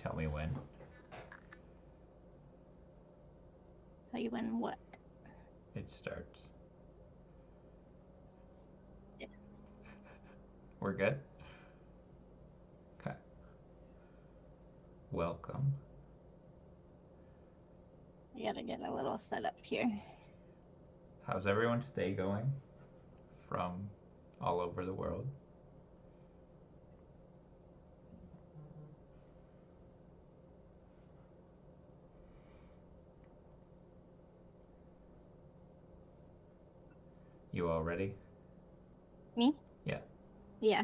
tell me when. Tell you when what? It starts. Yes. We're good? Okay. Welcome. I gotta get a little set up here. How's everyone's day going from all over the world? You all ready? Me? Yeah. Yeah,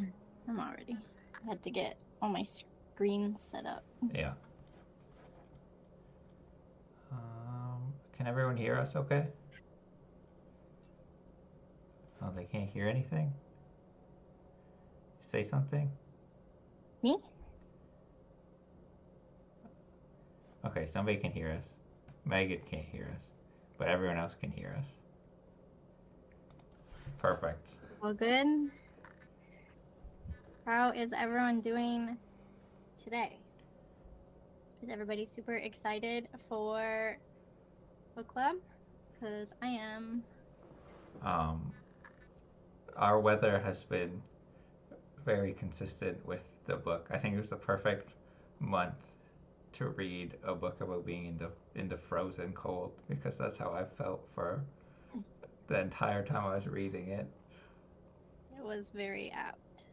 I'm all ready. I had to get all my screens set up. Yeah. Can everyone hear us okay? Oh, they can't hear anything? Say something? Me? Okay, somebody can hear us. Megan can't hear us, but everyone else can hear us. Perfect. All good? How is everyone doing today? Is everybody super excited for book club? Because I am. Our weather has been very consistent with the book. I think it was the perfect month to read a book about being in the frozen cold, because that's how I felt for the entire time I was reading it. It was very apt.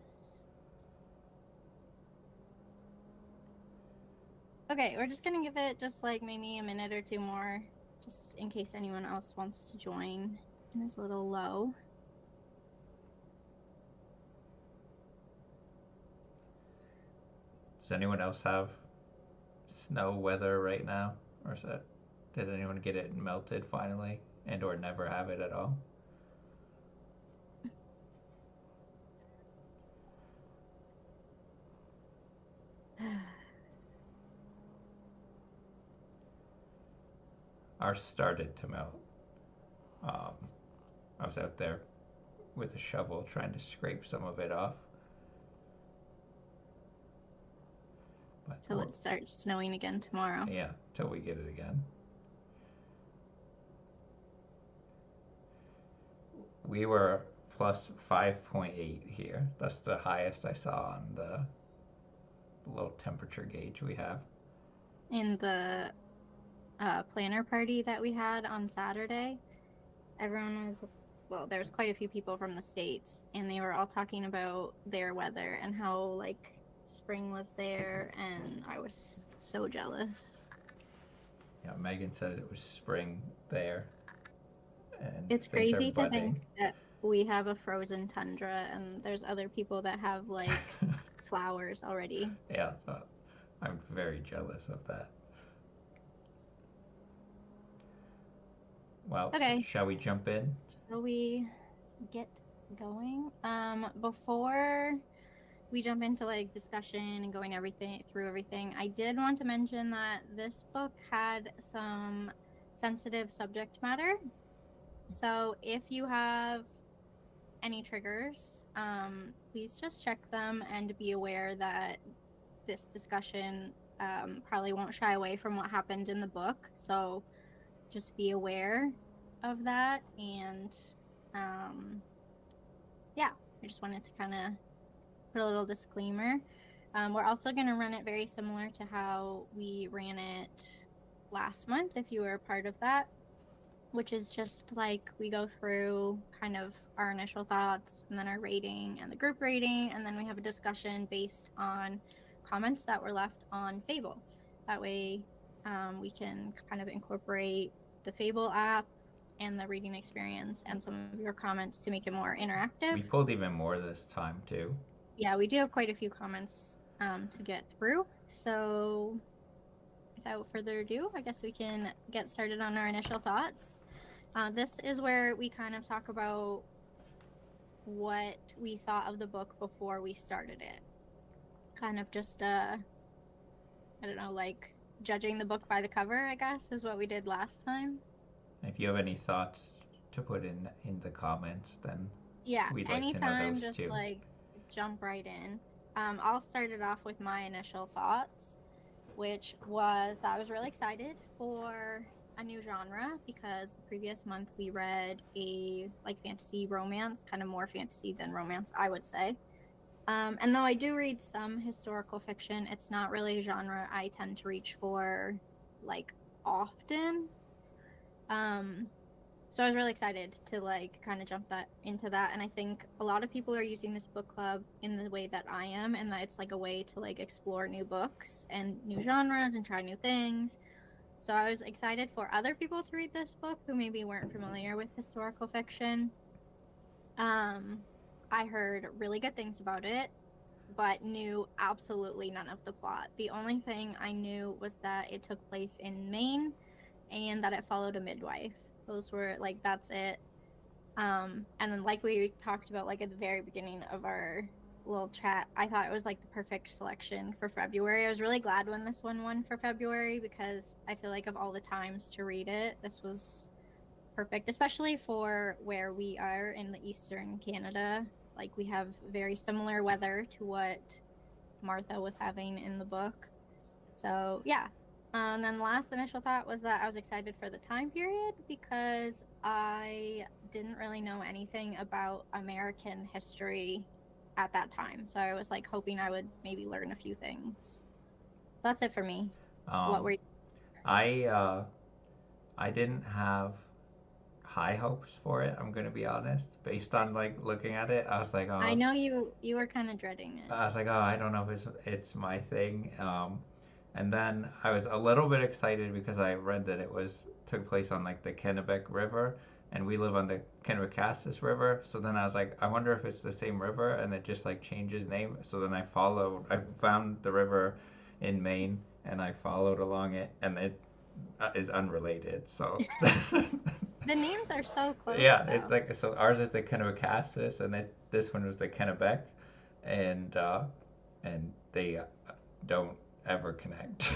Okay, we're just gonna give it just like maybe a minute or two more, just in case anyone else wants to join and is a little low. Does anyone else have snow weather right now, or is that, did anyone get it melted finally, and or never have it at all? Ours started to melt. Um, I was out there with a shovel trying to scrape some of it off. But Till it starts snowing again tomorrow. Yeah, till we get it again. We were plus 5.8 here. That's the highest I saw on the little temperature gauge we have. In the planner party that we had on Saturday, everyone was, well, there was quite a few people from the States, and they were all talking about their weather and how like spring was there, and I was so jealous. Yeah, Megan said it was spring there, and It's things are crazy to think budding. that we have a frozen tundra and there's other people that have like flowers already. Yeah, I'm very jealous of that. Well, Okay, shall we jump in? shall we get going? Before we jump into like discussion and going through everything, I did want to mention that this book had some sensitive subject matter. So if you have any triggers, please just check them and be aware that this discussion probably won't shy away from what happened in the book. So just be aware of that. And yeah, I just wanted to kind of put a little disclaimer. We're also going to run it very similar to how we ran it last month, if you were a part of that, which is just like we go through kind of our initial thoughts and then our rating and the group rating, and then we have a discussion based on comments that were left on Fable. That way we can kind of incorporate the Fable app and the reading experience and some of your comments to make it more interactive. We pulled even more this time too. Yeah, we do have quite a few comments to get through. So without further ado, I guess we can get started on our initial thoughts. This is where we kind of talk about what we thought of the book before we started it. Kind of just, I don't know, like judging the book by the cover, I guess, is what we did last time. If you have any thoughts to put in the comments, then yeah, we'd like anytime, to know those just too. like jump right in. I'll start it off with my initial thoughts, which was that I was really excited for a new genre because the previous month we read a like fantasy romance, kind of more fantasy than romance, I would say. And though I do read some historical fiction, it's not really a genre I tend to reach for like often. So I was really excited to like kind of jump into that, and I think a lot of people are using this book club in the way that I am, and that it's like a way to like explore new books and new genres and try new things. So I was excited for other people to read this book who maybe weren't familiar with historical fiction. I heard really good things about it, but knew absolutely none of the plot. The only thing I knew was that it took place in Maine and that it followed a midwife. Those were like, that's it. And then like we talked about like at the very beginning of our little chat, I thought it was like the perfect selection for February. I was really glad when this one won for February because I feel like of all the times to read it, this was perfect, especially for where we are in the Eastern Canada. Like we have very similar weather to what Martha was having in the book. So yeah. And then the last initial thought was that I was excited for the time period because I didn't really know anything about American history at that time. So I was like hoping I would maybe learn a few things. That's it for me. What were you? I I didn't have high hopes for it. I'm gonna be honest. Based on like looking at it, I was like, I oh, know you were kind of dreading it. I was like, oh, I don't know if it's my thing. And then I was a little bit excited because I read that it was took place on like the Kennebec River, and we live on the Kennebecassis River. So then I was like, I wonder if it's the same river, and it just like changes name. So then I found the river in Maine, and I followed along it, and it is unrelated. So The names are so close yeah, though. it's like so ours is the Kennebecassis, and this one was the Kennebec, and they don't ever connect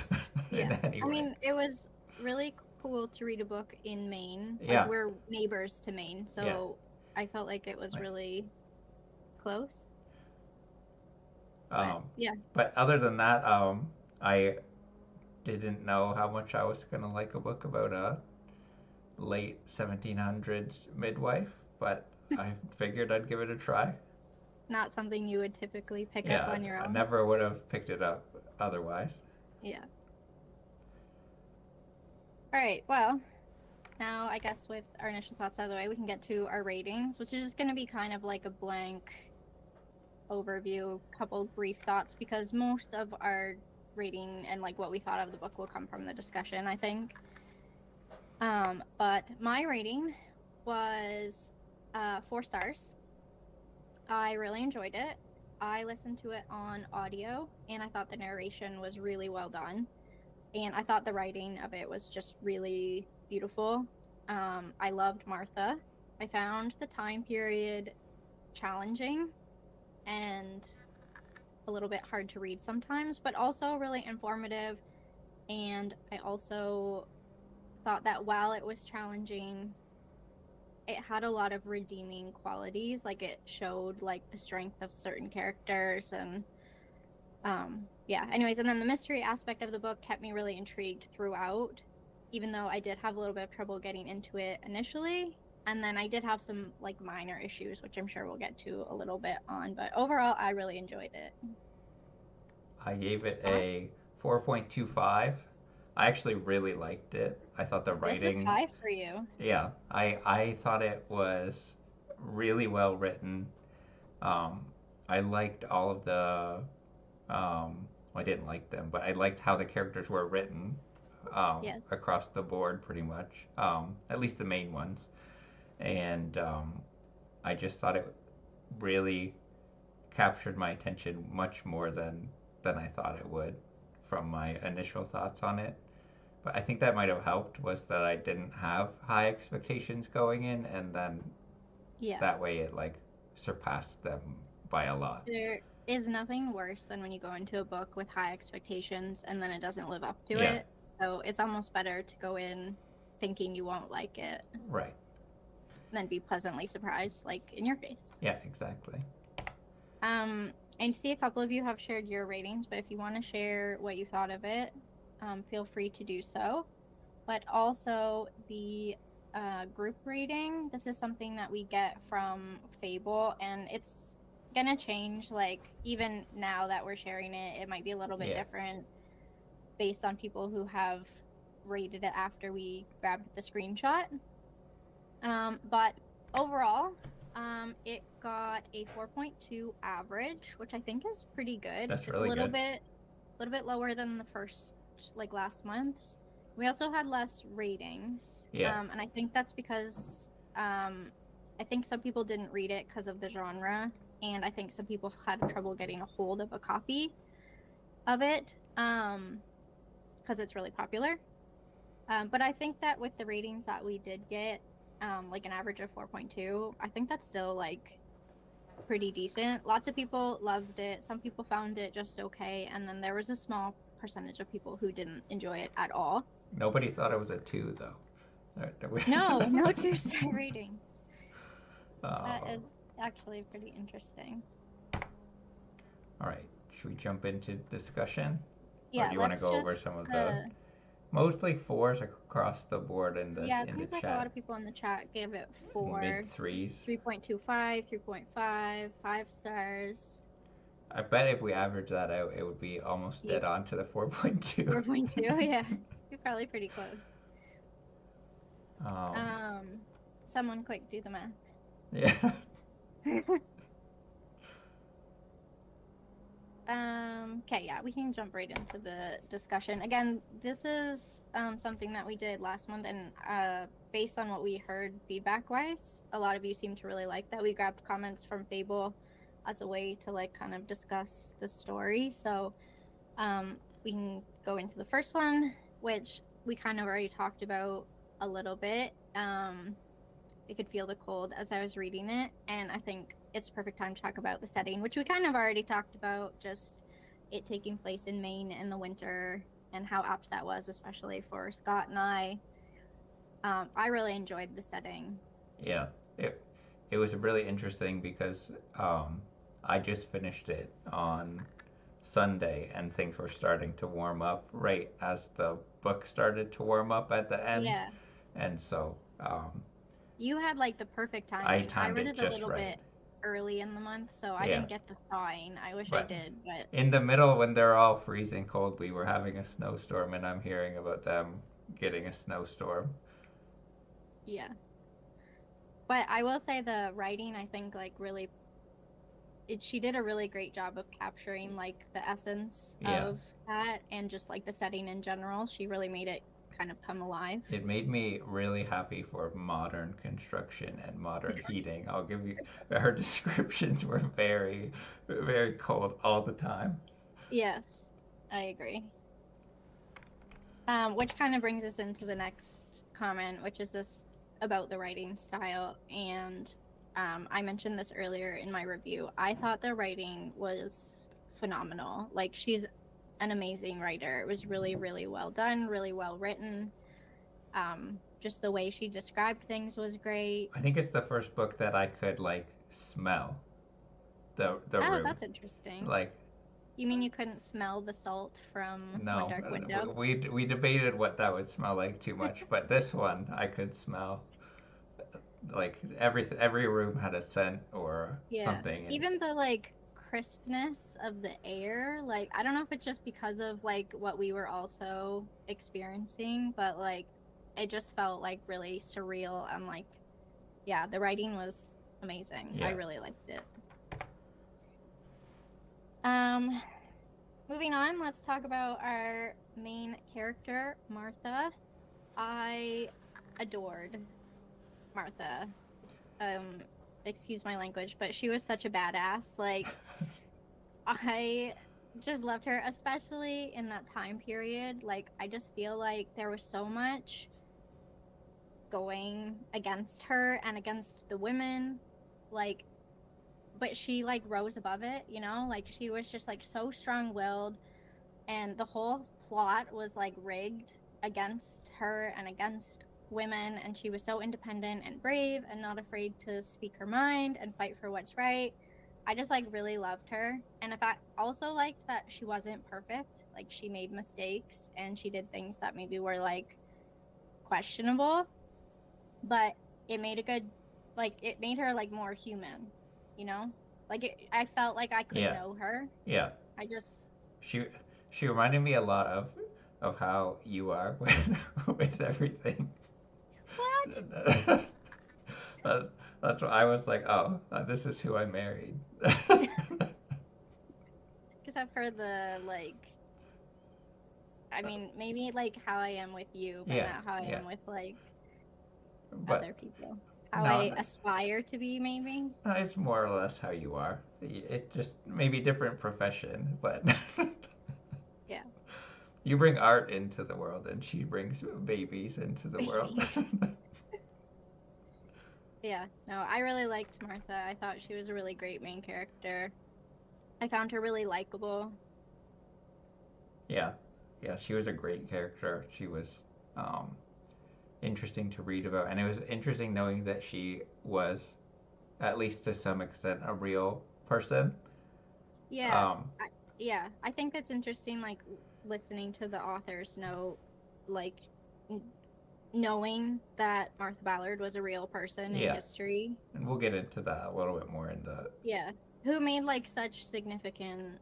in Yeah. any I way. mean, it was really cool to read a book in Maine. Like Yeah, we're neighbors to Maine, yeah. so I felt like it was Like, really close. But um, yeah, but other than that, I didn't know how much I was gonna like a book about a late 1700s midwife, but I figured I'd give it a try. not something you would typically pick up Yeah, on your I own. never would have picked it up otherwise. Yeah. All right. Well, now I guess with our initial thoughts out of the way, we can get to our ratings, which is just going to be kind of like a blank overview, couple brief thoughts, because most of our rating and like what we thought of the book will come from the discussion, I think. But my rating was 4 stars. I really enjoyed it. I listened to it on audio, and I thought the narration was really well done. And I thought the writing of it was just really beautiful. I loved Martha. I found the time period challenging and a little bit hard to read sometimes, but also really informative. And I also thought that while it was challenging, it had a lot of redeeming qualities. Like it showed like the strength of certain characters and yeah, anyways, and then the mystery aspect of the book kept me really intrigued throughout, even though I did have a little bit of trouble getting into it initially. And then I did have some like minor issues, which I'm sure we'll get to a little bit on, but overall I really enjoyed it. I gave it Scott, a 4.25. I actually really liked it. I thought the this is writing, high for you. yeah, I thought it was really well written. Um, I liked all of the, well, I didn't like them, but I liked how the characters were written Yes. across the board pretty much, at least the main ones. And I just thought it really captured my attention much more than I thought it would from my initial thoughts on it. But I think that might have helped was that I didn't have high expectations going in, and then Yeah. that way it like surpassed them by a lot. There is nothing worse than when you go into a book with high expectations and then it doesn't live up to Yeah, it. So it's almost better to go in thinking you won't like it right. than be pleasantly surprised, like in your case. Yeah, exactly. I see a couple of you have shared your ratings, but if you want to share what you thought of it. feel free to do so. But also the group rating, this is something that we get from Fable, and it's gonna change. Like, even now that we're sharing it, it might be a little bit different based on people who have rated it after we grabbed the screenshot. But overall, it got a 4.2 average, which I think is pretty good. That's It's really a little good. bit lower than the first, like last month's. We also had less ratings. Yeah. And I think that's because I think some people didn't read it because of the genre, and I think some people had trouble getting a hold of a copy of it because it's really popular. But I think that with the ratings that we did get, like an average of 4.2, I think that's still like pretty decent. Lots of people loved it. Some people found it just okay, and then there was a small percentage of people who didn't enjoy it at all. Nobody thought it was a 2 though. No 2-star ratings. That Oh. is actually pretty interesting. All right. Should we jump into discussion? Yeah, or do you want to let's go over just some of the mostly 4s across the board in the yeah, it in the seems like a chat? lot of people in the chat gave it 4, Mid 3s. 3.25, 3.5, 5 stars. I bet if we average that out, it would be almost dead on to the 4.2. 4.2, yeah, you're probably pretty close. Um, Someone quick do the math. Yeah. Okay, yeah, we can jump right into the discussion. Again, this is something that we did last month, and based on what we heard feedback-wise, a lot of you seem to really like that. We grabbed comments from Fable as a way to like kind of discuss the story. So we can go into the first one, which we kind of already talked about a little bit. I could feel the cold as I was reading it, and I think it's a perfect time to talk about the setting, which we kind of already talked about, just it taking place in Maine in the winter and how apt that was, especially for Scott and I. I really enjoyed the setting. Yeah, it was really interesting because I just finished it on Sunday, and things were starting to warm up right as the book started to warm up at the end. Yeah. And so you had like the perfect timing. I read it a little bit early in the month, so I didn't get the thawing. I wish I did, but in the middle when they're all freezing cold, we were having a snowstorm, and I'm hearing about them getting a snowstorm. Yeah. But I will say the writing, I think, like really she did a really great job of capturing like the essence of that, and just like the setting in general. She really made it kind of come alive. It made me really happy for modern construction and modern heating. I'll give you, her descriptions were very, very cold all the time. Yes, I agree. Which kind of brings us into the next comment, which is this about the writing style. And I mentioned this earlier in my review. I thought the writing was phenomenal. Like, she's an amazing writer. It was really, really well done, really well written. Just the way she described things was great. I think it's the first book that I could like smell the room. That's interesting. Like, you mean you couldn't smell the salt from no, One Dark Window? we debated what that would smell like too much, but this one I could smell. Like every room had a scent or something. Even the like crispness of the air, like I don't know if it's just because of like what we were also experiencing, but like it just felt like really surreal, and like the writing was amazing. I really liked it. Moving on, let's talk about our main character, Martha. I adored Martha. Excuse my language, but she was such a badass. Like, I just loved her, especially in that time period. Like, I just feel like there was so much going against her and against the women, like, but she like rose above it, you know? Like, she was just like so strong-willed, and the whole plot was like rigged against her and against women, and she was so independent and brave and not afraid to speak her mind and fight for what's right. I just like really loved her. And if I also liked that she wasn't perfect, like she made mistakes and she did things that maybe were like questionable, but it made a good, like it made her like more human, you know? Like I felt like I could Yeah, know her. yeah. I just She she reminded me a lot of how you are with everything. what? That, that's why I was like, oh, this is who I married. Except for the like, I mean, maybe like how I am with you, but Yeah, not how I yeah. am with like But other people. How no, I aspire to be, maybe. no, it's more or less how you are. It just maybe different profession, but Yeah, you bring art into the world, and she brings babies into the world. babies. Yeah, no, I really liked Martha. I thought she was a really great main character. I found her really likable. Yeah, yeah. She was a great character. She was um, interesting to read about, and it was interesting knowing that she was, at least to some extent, a real person. Yeah, Um, I, yeah, I think that's interesting. Like listening to the author's note, like n- knowing that Martha Ballard was a real person in yeah, history. and we'll get into that a little bit more in the. Yeah, who made like such significant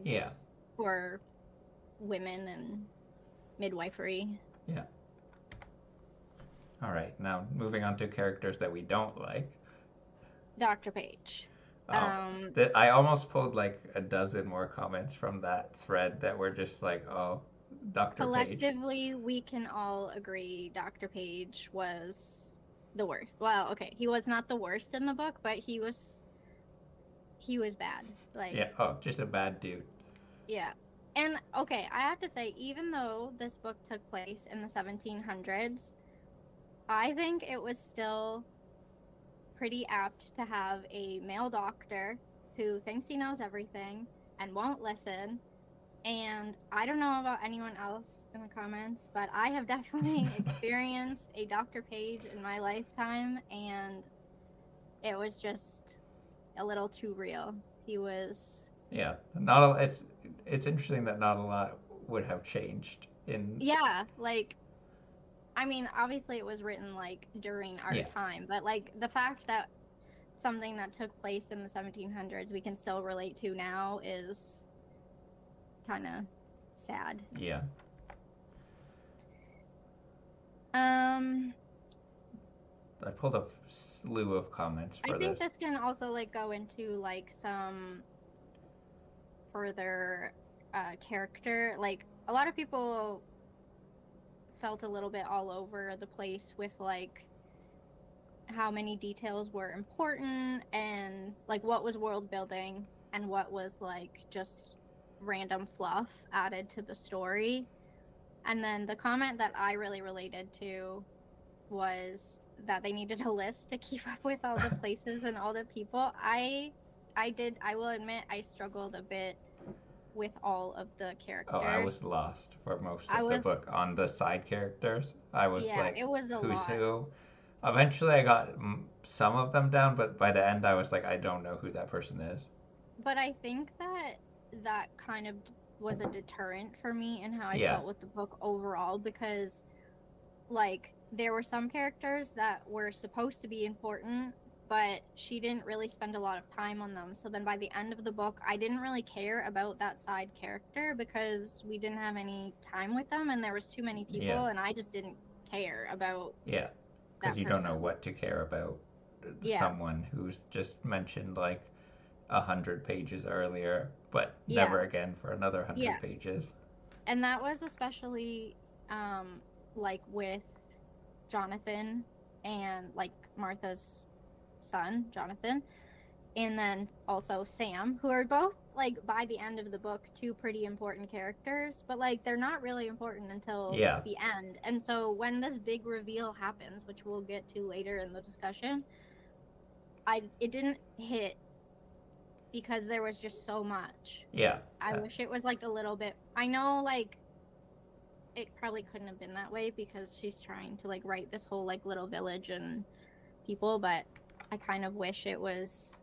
Yeah, strides for women and midwifery. yeah. All right, now moving on to characters that we don't like. Dr. Page. Um, Um, I almost pulled like a dozen more comments from that thread that were just like, oh, Dr. Page. Collectively, we can all agree Dr. Page was the worst. Well, okay, he was not the worst in the book, but he was bad. Yeah, Like, oh, just a bad dude. yeah. And okay, I have to say, even though this book took place in the 1700s, I think it was still pretty apt to have a male doctor who thinks he knows everything and won't listen. And I don't know about anyone else in the comments, but I have definitely experienced a Dr. Page in my lifetime, and it was just a little too real. He was, Yeah, not a, it's interesting that not a lot would have changed in. yeah, like, I mean, obviously it was written like during our Yeah, time, but like the fact that something that took place in the 1700s we can still relate to now is kind of sad. yeah. Um, I pulled a slew of comments I for think this. this can also like go into like some further character. Like a lot of people felt a little bit all over the place with like how many details were important and like what was world building and what was like just random fluff added to the story. And then the comment that I really related to was that they needed a list to keep up with all the places and all the people. I will admit I struggled a bit with all of the Oh, I characters. was lost for most I of the was, book on the side characters. I was yeah, like, it was a who's lot. who? Eventually, I got some of them down, but by the end, I was like, I don't know who that person is. But I think that that kind of was a deterrent for me in how I Yeah, felt with the book overall because like there were some characters that were supposed to be important, but she didn't really spend a lot of time on them. So then by the end of the book I didn't really care about that side character because we didn't have any time with them and there was too many yeah, people and I just didn't care about yeah. Because that you don't know person. what to care about Yeah, someone who's just mentioned like 100 pages earlier, but yeah, never again for another yeah. 100 pages. And that was especially like with Jonathan and like Martha's son, Jonathan, and then also Sam, who are both like by the end of the book two pretty important characters, but like they're not really important until Yeah, the end. And so when this big reveal happens, which we'll get to later in the discussion, it didn't hit because there was just so much. yeah, I wish it was like a little bit. I know like it probably couldn't have been that way because she's trying to like write this whole like little village and people, but I kind of wish it was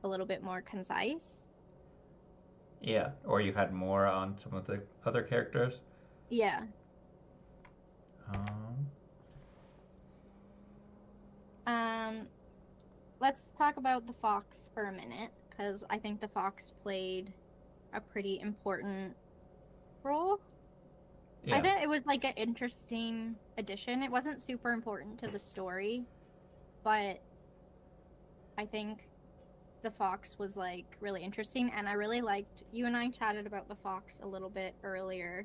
a a little bit more concise. Yeah, or you had more on some of the other characters. Yeah. Um, Let's talk about the fox for a minute, because I think the fox played a pretty important role. yeah. I thought it was like an interesting addition. It wasn't super important to the story, but I think the fox was like really interesting, and I really liked, you and I chatted about the fox a little bit earlier,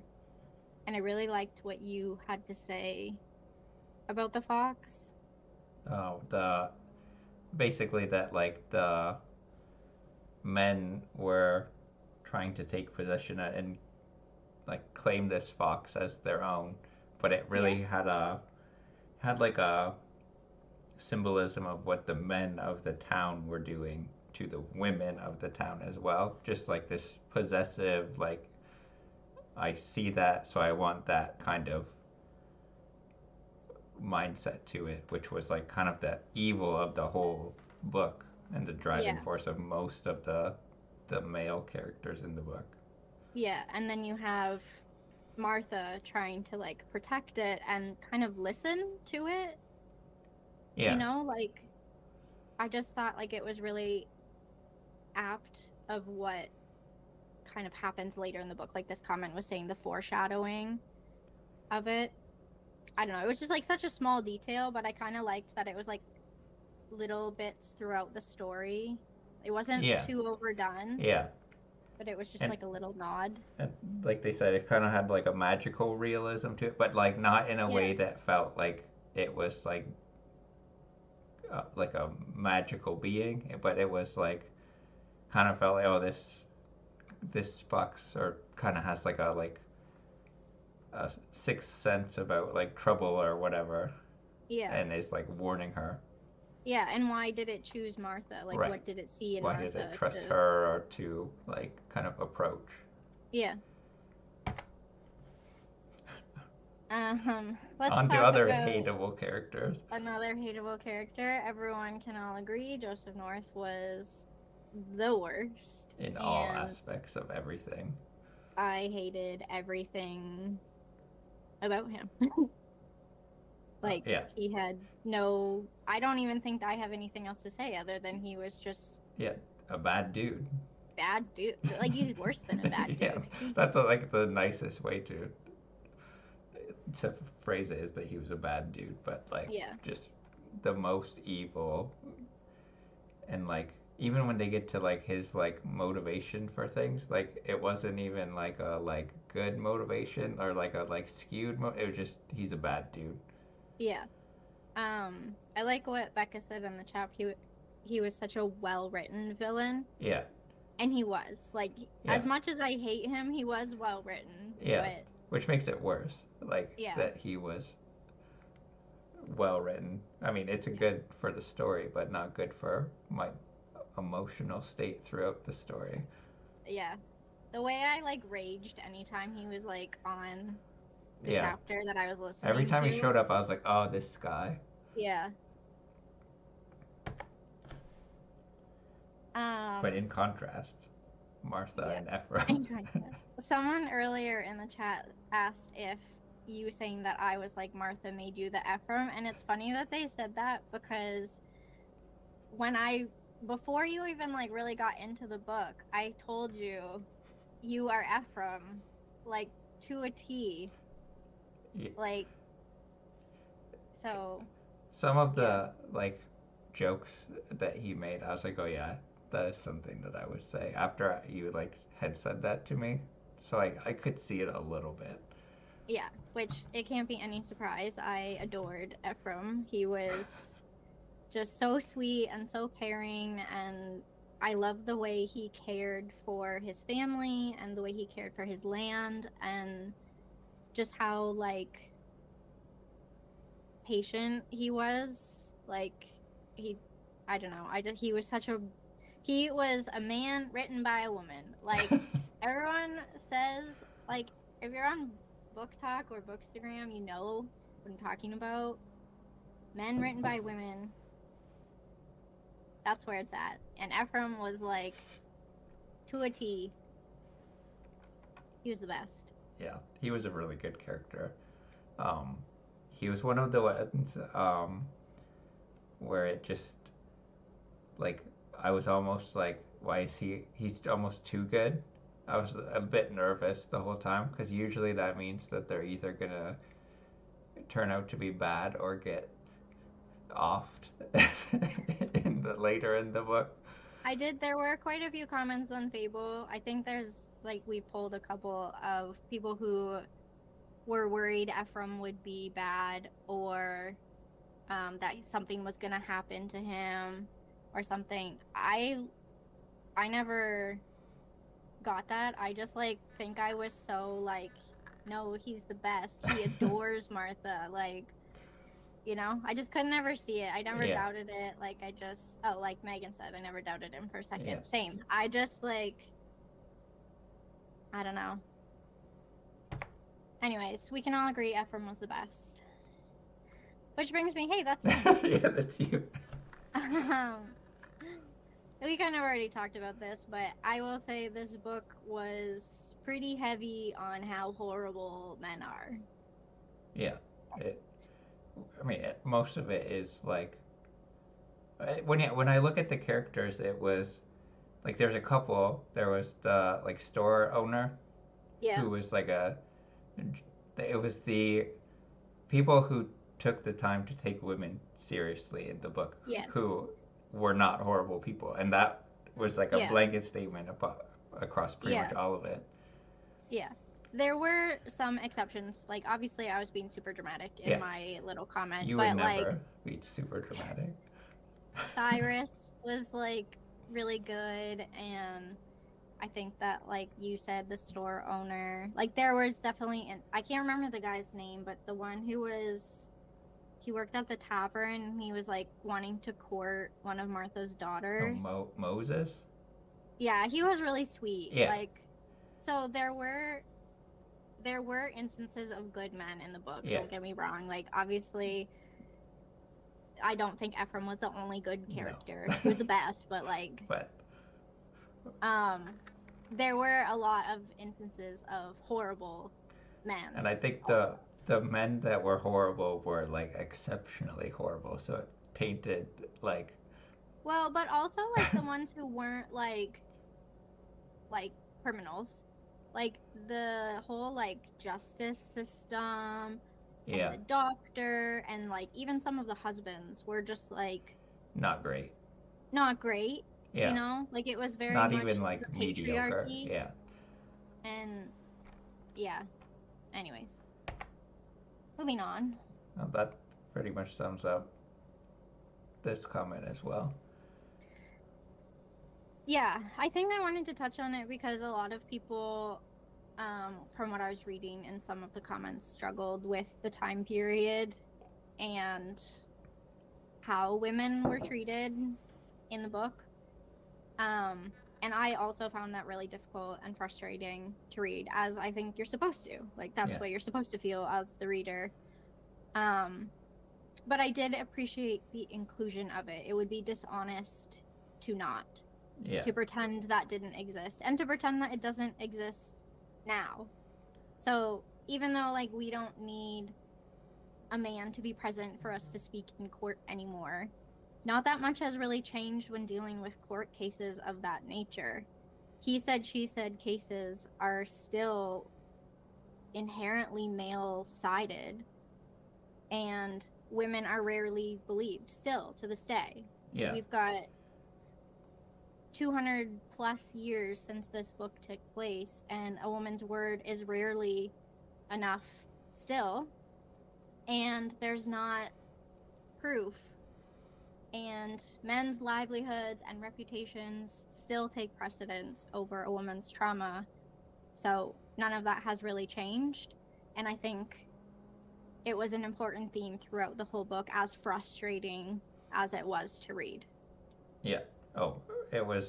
and I really liked what you had to say about the fox. Oh, the basically that like the men were trying to take possession and like claim this fox as their own, but it really had like a symbolism of what the men of the town were doing to the women of the town as well. Just like this possessive, like I see that, so I want that kind of mindset to it, which was like kind of the evil of the whole book and the driving Yeah. force of most of the male characters in the book. Yeah, and then you have Martha trying to like protect it and kind of listen to it. Yeah, Like I just thought like it was really apt of what kind of happens later in the book. Like this comment was saying, the foreshadowing of it. I don't know. It was just like such a small detail, but I kind of liked that it was like little bits throughout the story. It wasn't yeah, too overdone, yeah. but it was just And like a little nod. and like they said, it kind of had like a magical realism to it, but like not in a Yeah. way that felt like it was like a magical being, but it was like kind of felt like, oh, this fox or kind of has like a sixth sense about like trouble or whatever, Yeah. and is like warning her. Yeah, and why did it choose Martha? Like Right. what did it see in Why did it Martha trust to her or to like kind of approach? Yeah. Let's On to talk other about hateable characters. another hateable character. Everyone can all agree Joseph North was the worst, In all and aspects of everything. I hated everything about him. Like Yeah. he had no, I don't even think I have anything else to say other than he was just Yeah. A bad dude. bad dude. Like he's worse than a bad Yeah. dude. He's That's like the nicest way to phrase it, is that he was a bad dude, but like Yeah. just the most evil. And like even when they get to like his like motivation for things, like it wasn't even like a like good motivation or like a like skewed it was just he's a bad dude. Yeah. I like what Becca said in the chat. He was such a well-written villain, Yeah. and he was like, Yeah. as much as I hate him, he was well-written. Yeah. But Which makes it worse. Like yeah, that he was well written. I mean, it's a yeah, good for the story, but not good for my emotional state throughout the story. yeah. The way I like raged anytime he was like on the Yeah. chapter that I was Every listening time he to. showed up, I was like, oh, this guy. Yeah. But in contrast, Martha Yeah. and Ephraim. In contrast, someone earlier in the chat asked if you saying that I was like Martha made you the Ephraim, and it's funny that they said that because before you even like really got into the book, I told you are Ephraim, like to a T. Yeah. Like so. Some of Yeah. the like jokes that he made, I was like, oh yeah, that is something that I would say after you like had said that to me. So I could see it a little bit. Yeah, which it can't be any surprise. I adored Ephraim. He was just so sweet and so caring, and I loved the way he cared for his family and the way he cared for his land, and just how like patient he was. Like he I don't know. He was a man written by a woman. Like everyone says, like if you're on Book Talk or Bookstagram, you know what I'm talking about. Men written by women. That's where it's at. And Ephraim was like, to a T, he was the best. Yeah, he was a really good character. Um, he was one of the ones where it just like I was almost like, why is he? He's almost too good. I was a bit nervous the whole time because usually that means that they're either gonna turn out to be bad or get offed later in the book. There were quite a few comments on Fable. I think there's, like, we pulled a couple of people who were worried Ephraim would be bad, or that something was going to happen to him or something. I never got that. I just, like, think I was so, like, no, he's the best. He adores Martha. Like, you know, I just could never see it. I never Yeah. doubted it. Like, like Megan said, I never doubted him for a second. Yeah. Same. I just, like, I don't know. Anyways, we can all agree Ephraim was the best. Which brings me, hey, that's me. Yeah, that's you. We kind of already talked about this, but I will say this book was pretty heavy on how horrible men are. Yeah. Most of it is like when I look at the characters, it was like there's a couple. There was the like store owner, Yeah. who was like it was the people who took the time to take women seriously in the book, Yes. who were not horrible people, and that was like a blanket statement across pretty much all of it. Yeah. There were some exceptions. Like, obviously, I was being super dramatic in my little comment. You would never be super dramatic. Cyrus was, like, really good, and I think that, like you said, the store owner, like, there was definitely, I can't remember the guy's name, but the one who he worked at the tavern, and he was, like, wanting to court one of Martha's daughters. Moses? Yeah, he was really sweet. Yeah. Like, so there were instances of good men in the book. Don't get me wrong. Like, obviously, I don't think Ephraim was the only good character. No. He was the best, but like, there were a lot of instances of horrible men. And I think the men that were horrible were like exceptionally horrible, so it tainted like. Well, but also like the ones who weren't like criminals. Like the whole like justice system and the doctor and like even some of the husbands were just like not great. Yeah. You know, like it was very not much even like mediocre. Yeah. And yeah. Anyways, moving on. Well, that pretty much sums up this comment as well. Yeah, I think I wanted to touch on it because a lot of people, from what I was reading in some of the comments, struggled with the time period and how women were treated in the book. And I also found that really difficult and frustrating to read, as I think you're supposed to. Like, that's what you're supposed to feel as the reader. But I did appreciate the inclusion of it. It would be dishonest to not. Yeah. To pretend that didn't exist and to pretend that it doesn't exist now. So even though like we don't need a man to be present for us to speak in court anymore, not that much has really changed when dealing with court cases of that nature. He said, she said cases are still inherently male-sided, and women are rarely believed still to this day. Yeah. We've got 200 plus years since this book took place, and a woman's word is rarely enough still, and there's not proof, and men's livelihoods and reputations still take precedence over a woman's trauma. So none of that has really changed, and I think it was an important theme throughout the whole book, as frustrating as it was to read. Yeah. Oh, it was.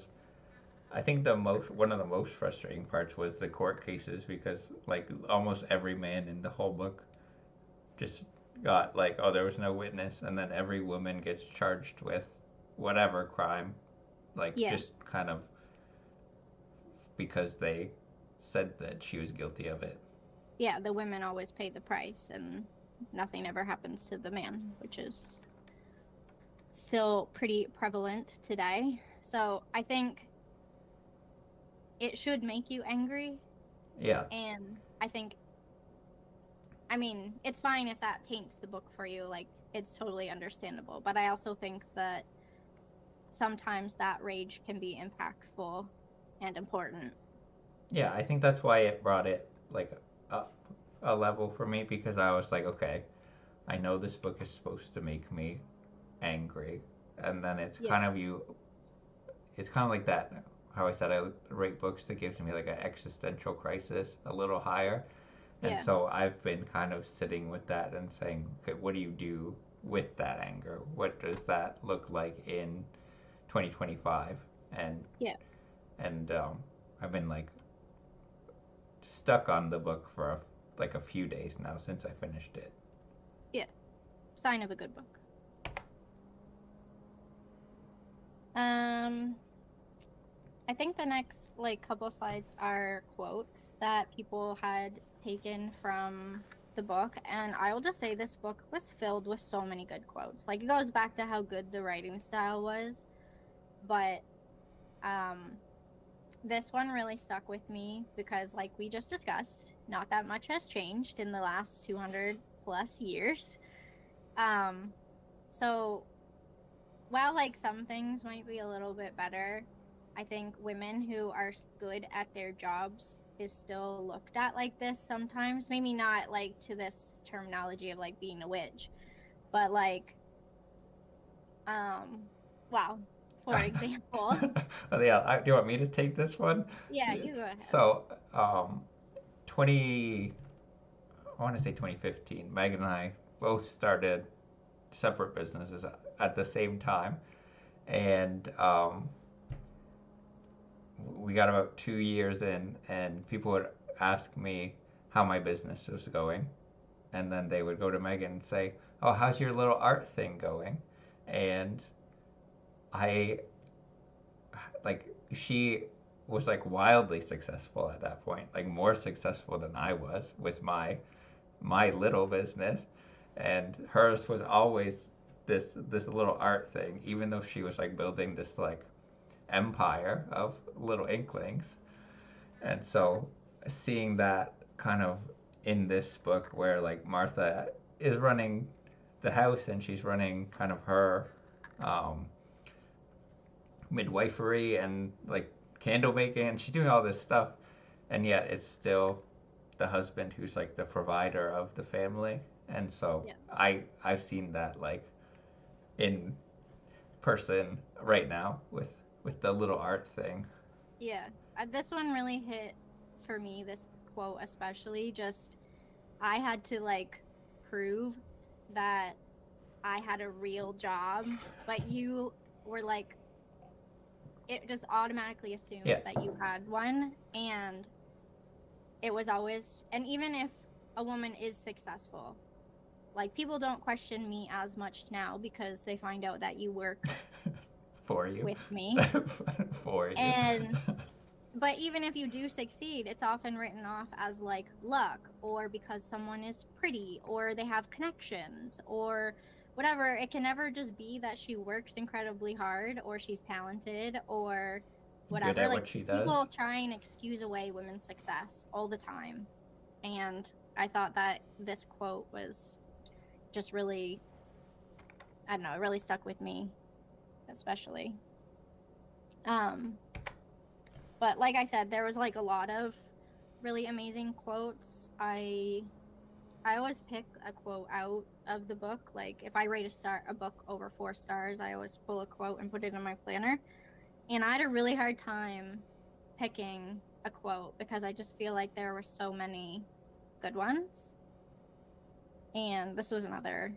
I think one of the most frustrating parts was the court cases, because like almost every man in the whole book just got like, oh, there was no witness, and then every woman gets charged with whatever crime, like Yeah. just kind of because they said that she was guilty of it. Yeah, the women always pay the price and nothing ever happens to the man, which is still pretty prevalent today. So I think it should make you angry. Yeah. And I mean, it's fine if that taints the book for you. Like, it's totally understandable. But I also think that sometimes that rage can be impactful and important. Yeah, I think that's why it brought it like up a level for me, because I was like, okay, I know this book is supposed to make me angry, and then it's Yeah. kind of it's kind of like that. How I said I rate books that gives me like an existential crisis a little higher, and Yeah. so I've been kind of sitting with that and saying, okay, what do you do with that anger? What does that look like in 2025? And Yeah. and I've been like stuck on the book for like a few days now since I finished it. Yeah. Sign of a good book. Um, I think the next like couple slides are quotes that people had taken from the book, and I will just say this book was filled with so many good quotes. Like, it goes back to how good the writing style was, but um this one really stuck with me because, like we just discussed, not that much has changed in the last 200 plus years. Um so while like some things might be a little bit better, I think women who are good at their jobs is still looked at like this sometimes. Maybe not like to this terminology of like being a witch, but like, um, wow, for example. Yeah, do you want me to take this one? Yeah, you go ahead. So, 20, I want to say 2015, Megan and I both started separate businesses at the same time. And we got about 2 years in, and people would ask me how my business was going. And then they would go to Megan and say, "Oh, how's your little art thing going?" And I, like, she was like wildly successful at that point, like more successful than I was with my little business, and hers was always this little art thing, even though she was like building this like empire of little inklings. And so seeing that kind of in this book, where like Martha is running the house and she's running kind of her um, midwifery and like candle making, and she's doing all this stuff, and yet it's still the husband who's like the provider of the family. And so Yeah. I've seen that like in person right now with the little art thing. Yeah. This one really hit for me, this quote especially. Just, I had to like prove that I had a real job, but you were like, it just automatically assumed Yeah. that you had one. And it was always, and even if a woman is successful, like, people don't question me as much now because they find out that you work For you. with me. For you. And but even if you do succeed, it's often written off as like luck, or because someone is pretty, or they have connections, or whatever. It can never just be that she works incredibly hard, or she's talented, or Good whatever. at Like, what she does. people try and excuse away women's success all the time. And I thought that this quote was just really, I don't know, it really stuck with me, especially. Um, but like I said, there was like a lot of really amazing quotes. I always pick a quote out of the book. Like, if I rate a book over 4 stars, I always pull a quote and put it in my planner. And I had a really hard time picking a quote because I just feel like there were so many good ones. And this was another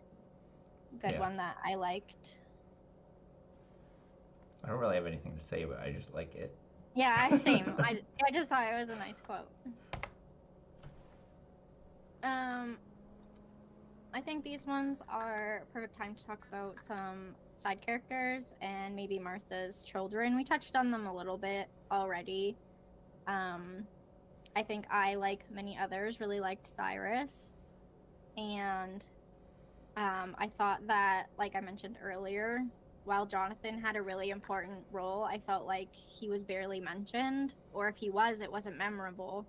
good Yeah. one that I liked. I don't really have anything to say, but I just like it. Yeah, same. I just thought it was a nice quote. Um, I think these ones are perfect time to talk about some side characters and maybe Martha's children. We touched on them a little bit already. I think I, like many others, really liked Cyrus. And I thought that, like I mentioned earlier, while Jonathan had a really important role, I felt like he was barely mentioned, or if he was, it wasn't memorable.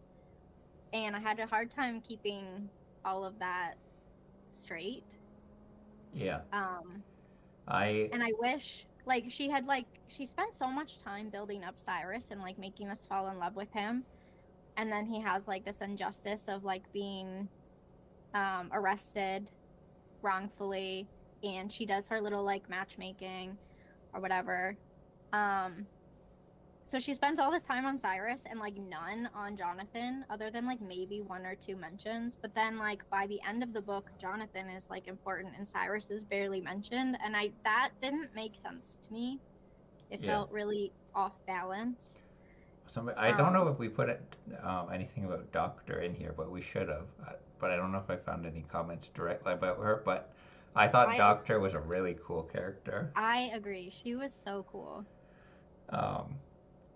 And I had a hard time keeping all of that straight. Yeah. And I I wish, like, she spent so much time building up Cyrus and, like, making us fall in love with him. And then he has, like, this injustice of, like, being arrested wrongfully, and she does her little, like, matchmaking or whatever. So she spends all this time on Cyrus and, like, none on Jonathan, other than, like, maybe 1 or 2 mentions. But then, like, by the end of the book, Jonathan is, like, important and Cyrus is barely mentioned, and that didn't make sense to me. It felt really off balance. I don't know if we put anything about Doctor in here, but we should have. But I don't know if I found any comments directly about her. But I thought Doctor was a really cool character. I agree. She was so cool.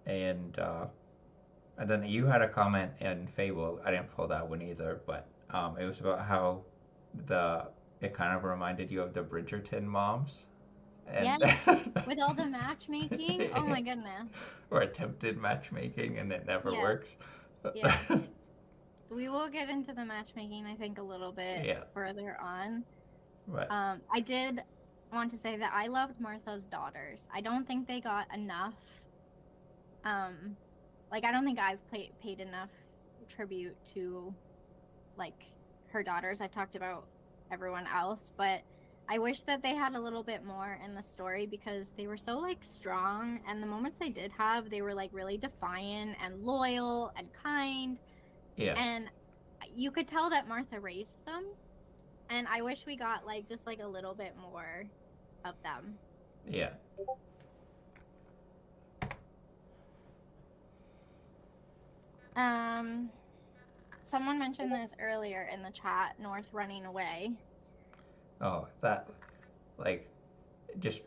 And then you had a comment in Fable. I didn't pull that one either, but it was about how it kind of reminded you of the Bridgerton moms. And yes, with all the matchmaking. Oh my goodness. Or attempted matchmaking, and it never works. Yeah. We will get into the matchmaking, I think, a little bit further on. Right. I did want to say that I loved Martha's daughters. I don't think they got enough. Like, I don't think I've paid enough tribute to, like, her daughters. I've talked about everyone else, but I wish that they had a little bit more in the story, because they were so, like, strong, and the moments they did have, they were, like, really defiant and loyal and kind. Yeah. And you could tell that Martha raised them, and I wish we got, like, just, like, a little bit more of them. Yeah. Someone mentioned this earlier in the chat, North running away. Oh, that, like, just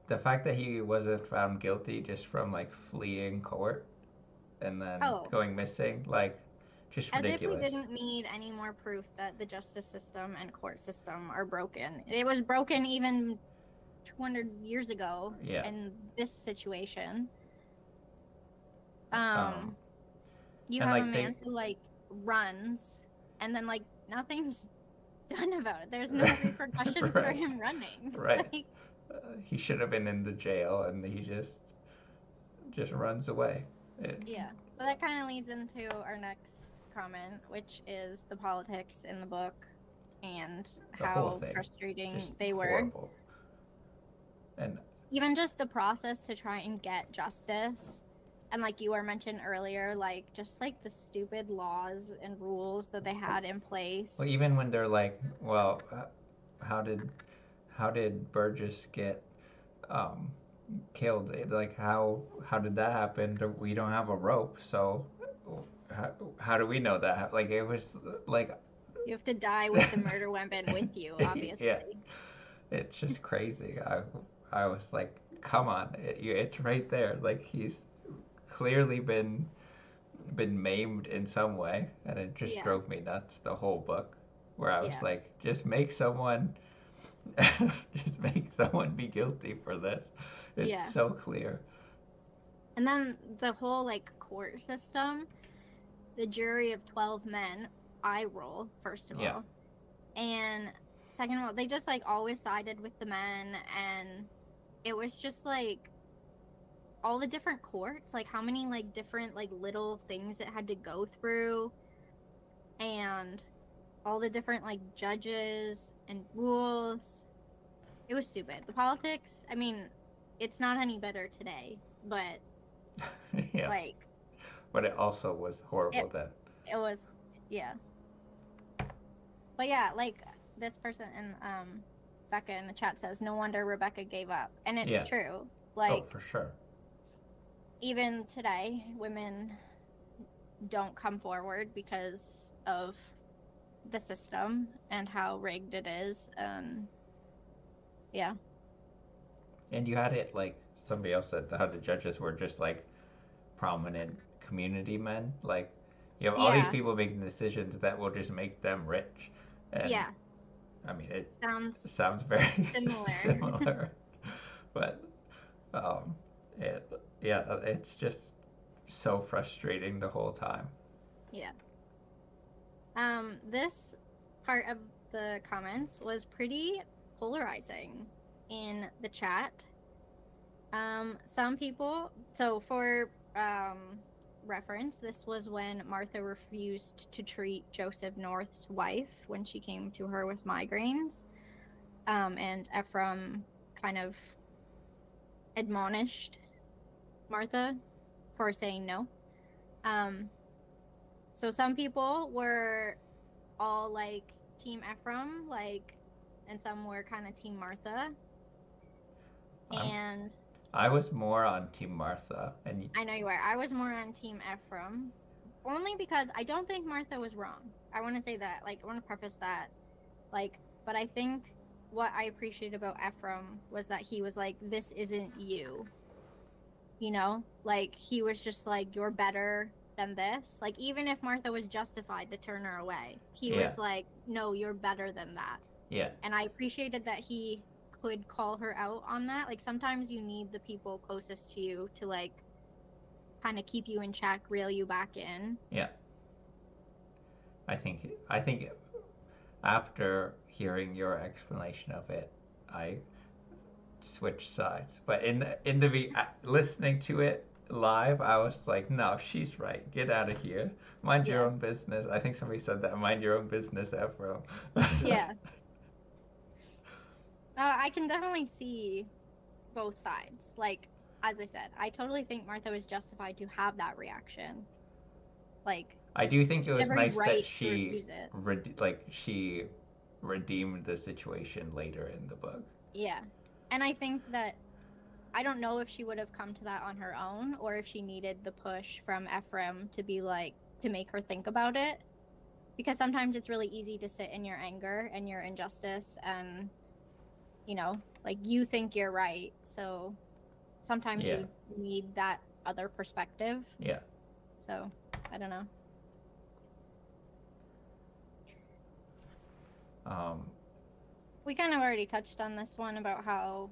the fact that he wasn't found guilty just from, like, fleeing court and then going missing, like, just ridiculous. As if we didn't need any more proof that the justice system and court system are broken. It was broken even 200 years ago in this situation. You have a man who, like, runs, and then, like, nothing's done about it. There's no repercussions for him running. Right. Like, he should have been in the jail, and he just runs away. Yeah. But that kind of leads into our next comment, which is the politics in the book and how frustrating they were. Horrible. And even just the process to try and get justice. And, like you were mentioned earlier, like, just, like, the stupid laws and rules that they had in place. Well, even when they're like, well, how did Burgess get killed? Like, how did that happen? We don't have a rope, so how do we know that? Like, it was like, you have to die with the murder weapon with you, obviously. Yeah. It's just crazy. I was like, come on, it's right there. Like, he's clearly been maimed in some way, and it just drove me nuts the whole book, where I was like, just make someone be guilty for this. It's so clear. And then the whole, like, court system, the jury of 12 men, eye roll, first of all, and second of all, they just, like, always sided with the men, and it was just, like, all the different courts, like, how many, like, different, like, little things it had to go through, and all the different, like, judges and rules. It was stupid. The politics, I mean, it's not any better today, but like, but it also was horrible then. It was, but like, this person in Becca in the chat says, no wonder Rebecca gave up, and it's true. Like, for sure. Even today, women don't come forward because of the system and how rigged it is. And you had it like somebody else said how the judges were just like prominent community men. Like you have all these Yeah, people making decisions that will just make them rich, and yeah. I mean it Sounds sounds very similar. similar, but um, it yeah, it's just so frustrating the whole time. Yeah. This part of the comments was pretty polarizing in the chat. Some people, so for reference, this was when Martha refused to treat Joseph North's wife when she came to her with migraines. And Ephraim kind of admonished Martha for saying no. So some people were all like Team Ephraim, like, and some were kind of Team Martha. I'm And I was more on Team Martha, and I know you are. I was more on Team Ephraim, only because I don't think Martha was wrong. I want to say that, like, I want to preface that, like, but I think what I appreciated about Ephraim was that he was like, "This isn't you," you know, like he was just like, "You're better than this." Like, even if Martha was justified to turn her away, he yeah, was like, "No, you're better than that." yeah, And I appreciated that he could call her out on that. Like, sometimes you need the people closest to you to like kind of keep you in check, reel you back in. yeah. I think after hearing your explanation of it, I switched sides. But listening to it live, I was like, no, she's right. Get out of here. Mind your Yeah. own business. I think somebody said that. Mind your own business, Ephraim. Yeah. I can definitely see both sides. Like, as I said, I totally think Martha was justified to have that reaction. Like, I do think it she had was every nice that right to refuse it. she redeemed the situation later in the book. Yeah. And I think that I don't know if she would have come to that on her own or if she needed the push from Ephraim to be like, to make her think about it. Because sometimes it's really easy to sit in your anger and your injustice and, you know, like you think you're right. So sometimes Yeah, you need that other perspective. yeah. So I don't know. Um, We kind of already touched on this one about how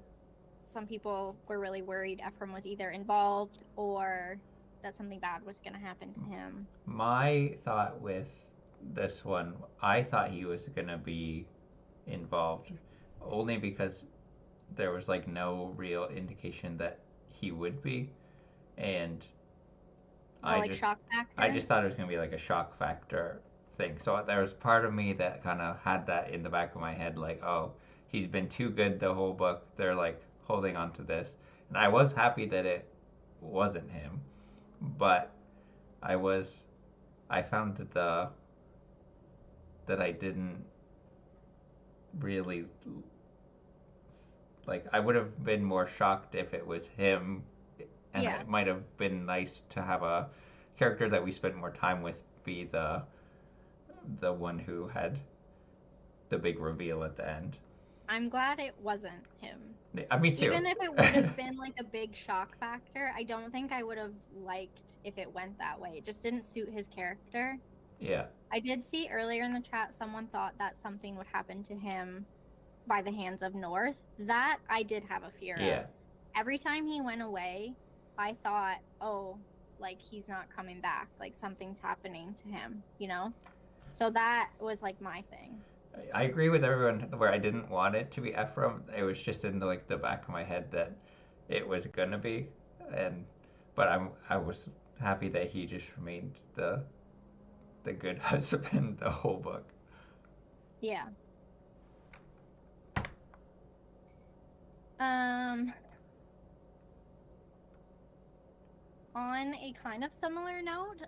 some people were really worried Ephraim was either involved or that something bad was going to happen to him. my thought with this one, I thought he was gonna be involved only because there was like no real indication that he would be, and Oh, I like just shock I factor? just thought it was gonna be like a shock factor thing. So there was part of me that kind of had that in the back of my head, like, oh, he's been too good the whole book. They're like holding on to this, and I was happy that it wasn't him, but I was I found that I didn't really like. I would have been more shocked if it was him, and Yeah. it might have been nice to have a character that we spent more time with be the one who had the big reveal at the end. I'm glad it wasn't him. Me too. Even if it would have been like a big shock factor, I don't think I would have liked if it went that way. It just didn't suit his character. Yeah, I did see earlier in the chat someone thought that something would happen to him by the hands of North. That I did have a fear yeah, of. Every time he went away, I thought, oh, like he's not coming back. Like something's happening to him, you know? So that was like my thing. I agree with everyone where I didn't want it to be Ephraim. It was just in the back of my head that it was gonna be, and but I was happy that he just remained the good husband the whole book. Yeah. Um, on a kind of similar note,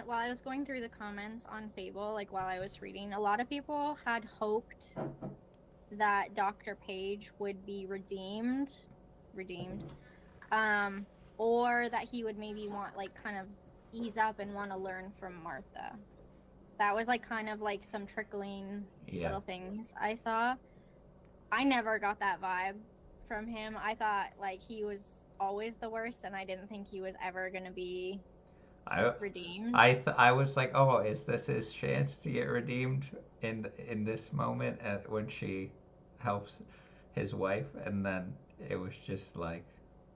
while I was going through the comments on Fable, like while I was reading, a lot of people had hoped that Dr. Page would be redeemed, um, or that he would maybe want like kind of ease up and want to learn from Martha. That was like kind of like some trickling Yeah, little things I saw. I never got that vibe. from him. I thought like he was always the worst, and I didn't think he was ever gonna be I redeemed. I was like, oh, is this his chance to get redeemed in this moment when she helps his wife, and then it was just like,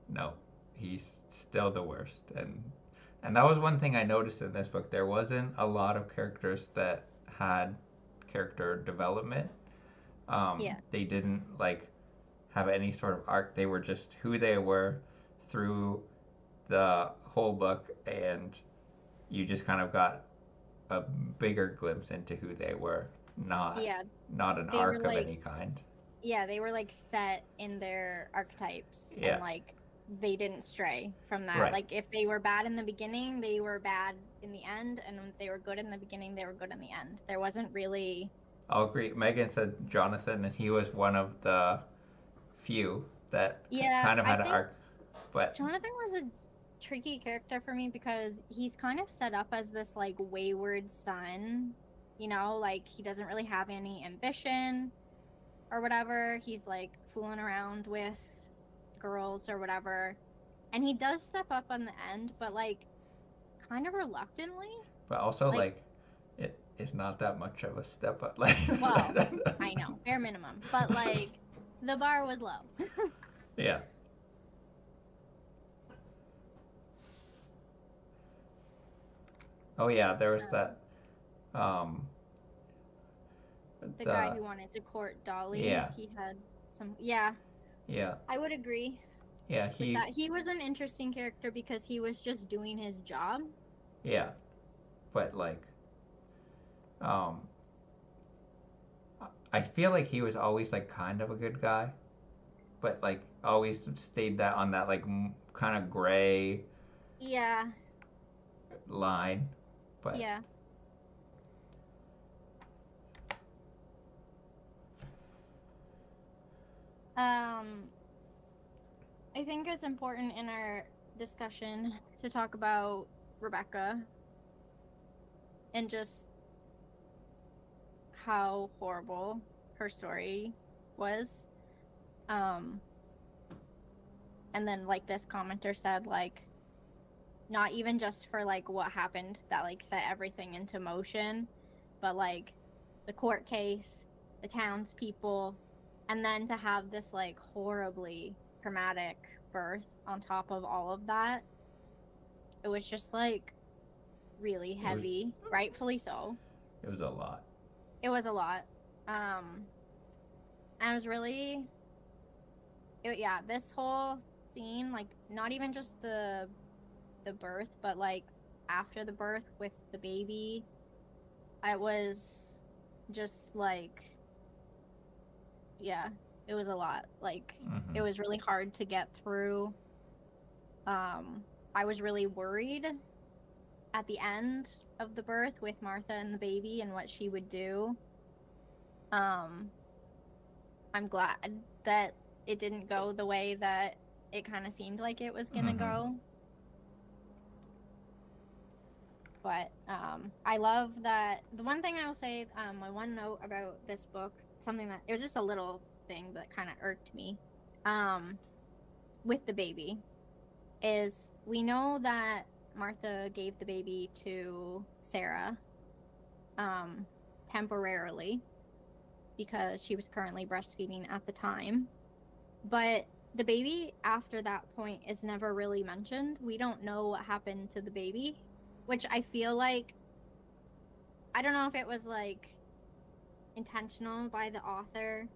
no, he's still the worst, and that was one thing I noticed in this book. There wasn't a lot of characters that had character development. Yeah. They didn't like have any sort of arc. They were just who they were through the whole book, and you just kind of got a bigger glimpse into who they were, not Yeah. not an They were arc of like any kind. yeah, they were like set in their archetypes Yeah. and like they didn't stray from that. Right. Like if they were bad in the beginning, they were bad in the end, and if they were good in the beginning, they were good in the end. There wasn't really I'll agree. Megan said Jonathan, and he was one of the few that yeah, kind of I had an think arc, but Jonathan was a tricky character for me because he's kind of set up as this like wayward son, you know, like he doesn't really have any ambition or whatever. He's like fooling around with girls or whatever. And he does step up on the end, but like kind of reluctantly. also Like, like it is not that much of a step up. Like, well, I know, bare minimum. But like the bar was low. yeah. Oh yeah, there was that. Um, The guy the who wanted to court Dolly, yeah, he had some yeah, yeah, I would agree yeah. with that. He was an interesting character because he was just doing his job. Yeah, but like, um, I feel like he was always like kind of a good guy, but like always stayed that on that like kind of gray Yeah, line. But yeah. Um, I think it's important in our discussion to talk about Rebecca and just how horrible her story was. Um, and then like this commenter said, like, not even just for like what happened that like set everything into motion, but like the court case, the townspeople, and then to have this like horribly traumatic birth on top of all of that. It was just like really heavy, rightfully so. it was a lot. It was a lot. I was really yeah, this whole scene, like not even just the birth, but like after the birth with the baby, I was just like, yeah, it was a lot. Like it was really hard to get through. I was really worried at the end of the birth with Martha and the baby and what she would do. I'm glad that it didn't go the way that it kind of seemed like it was gonna go. But I love that. The one thing I will say, my one note about this book, something that it was just a little thing that kind of irked me, with the baby, is we know that Martha gave the baby to Sarah, temporarily because she was currently breastfeeding at the time. But the baby after that point is never really mentioned. We don't know what happened to the baby, which I feel like, I don't know if it was like intentional by the author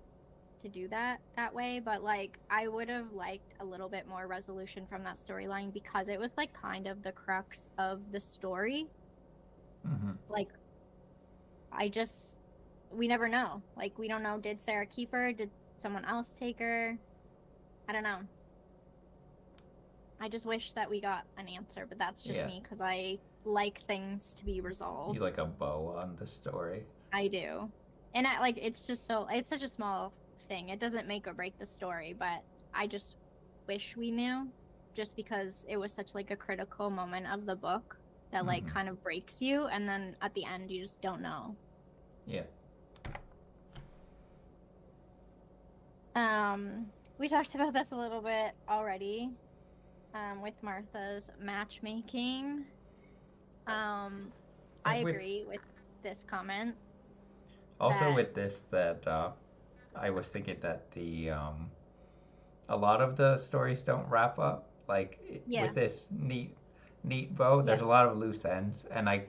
to do that way, but like I would have liked a little bit more resolution from that storyline because it was like kind of the crux of the story. Like we never know. Like we don't know, did Sarah keep her? Did someone else take her? I don't know. I just wish that we got an answer, but that's just me because I like things to be resolved. You like a bow on the story. I do. And I like it's such a small thing. It doesn't make or break the story, but I just wish we knew, just because it was such like a critical moment of the book that like kind of breaks you, and then at the end you just don't know. Yeah. we talked about this a little bit already, with Martha's matchmaking. I And with agree with this comment also that with this that I was thinking that the a lot of the stories don't wrap up like yeah, with this neat bow. yeah, There's a lot of loose ends, and I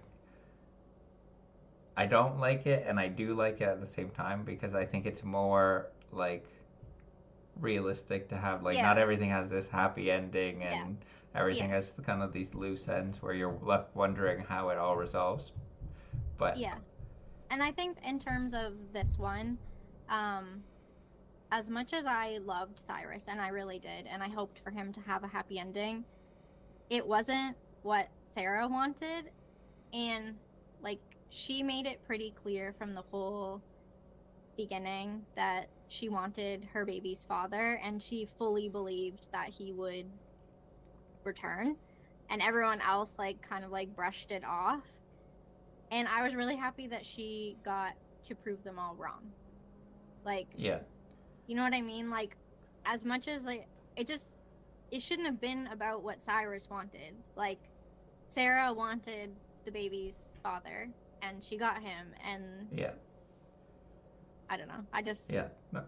don't like it, and I do like it at the same time because I think it's more like realistic to have like not yeah, everything has this happy ending yeah, and everything yeah, has kind of these loose ends where you're left wondering how it all resolves. But yeah. And I think in terms of this one, um, as much as I loved Cyrus, and I really did, and I hoped for him to have a happy ending, it wasn't what Sarah wanted. And like, she made it pretty clear from the whole beginning that she wanted her baby's father, and she fully believed that he would return. And everyone else, like, kind of like brushed it off. And I was really happy that she got to prove them all wrong. Like, yeah, you know what I mean? Like, as much as like it shouldn't have been about what Cyrus wanted. Like, Sarah wanted the baby's father, and she got him. And yeah, I don't know. I just yeah. No,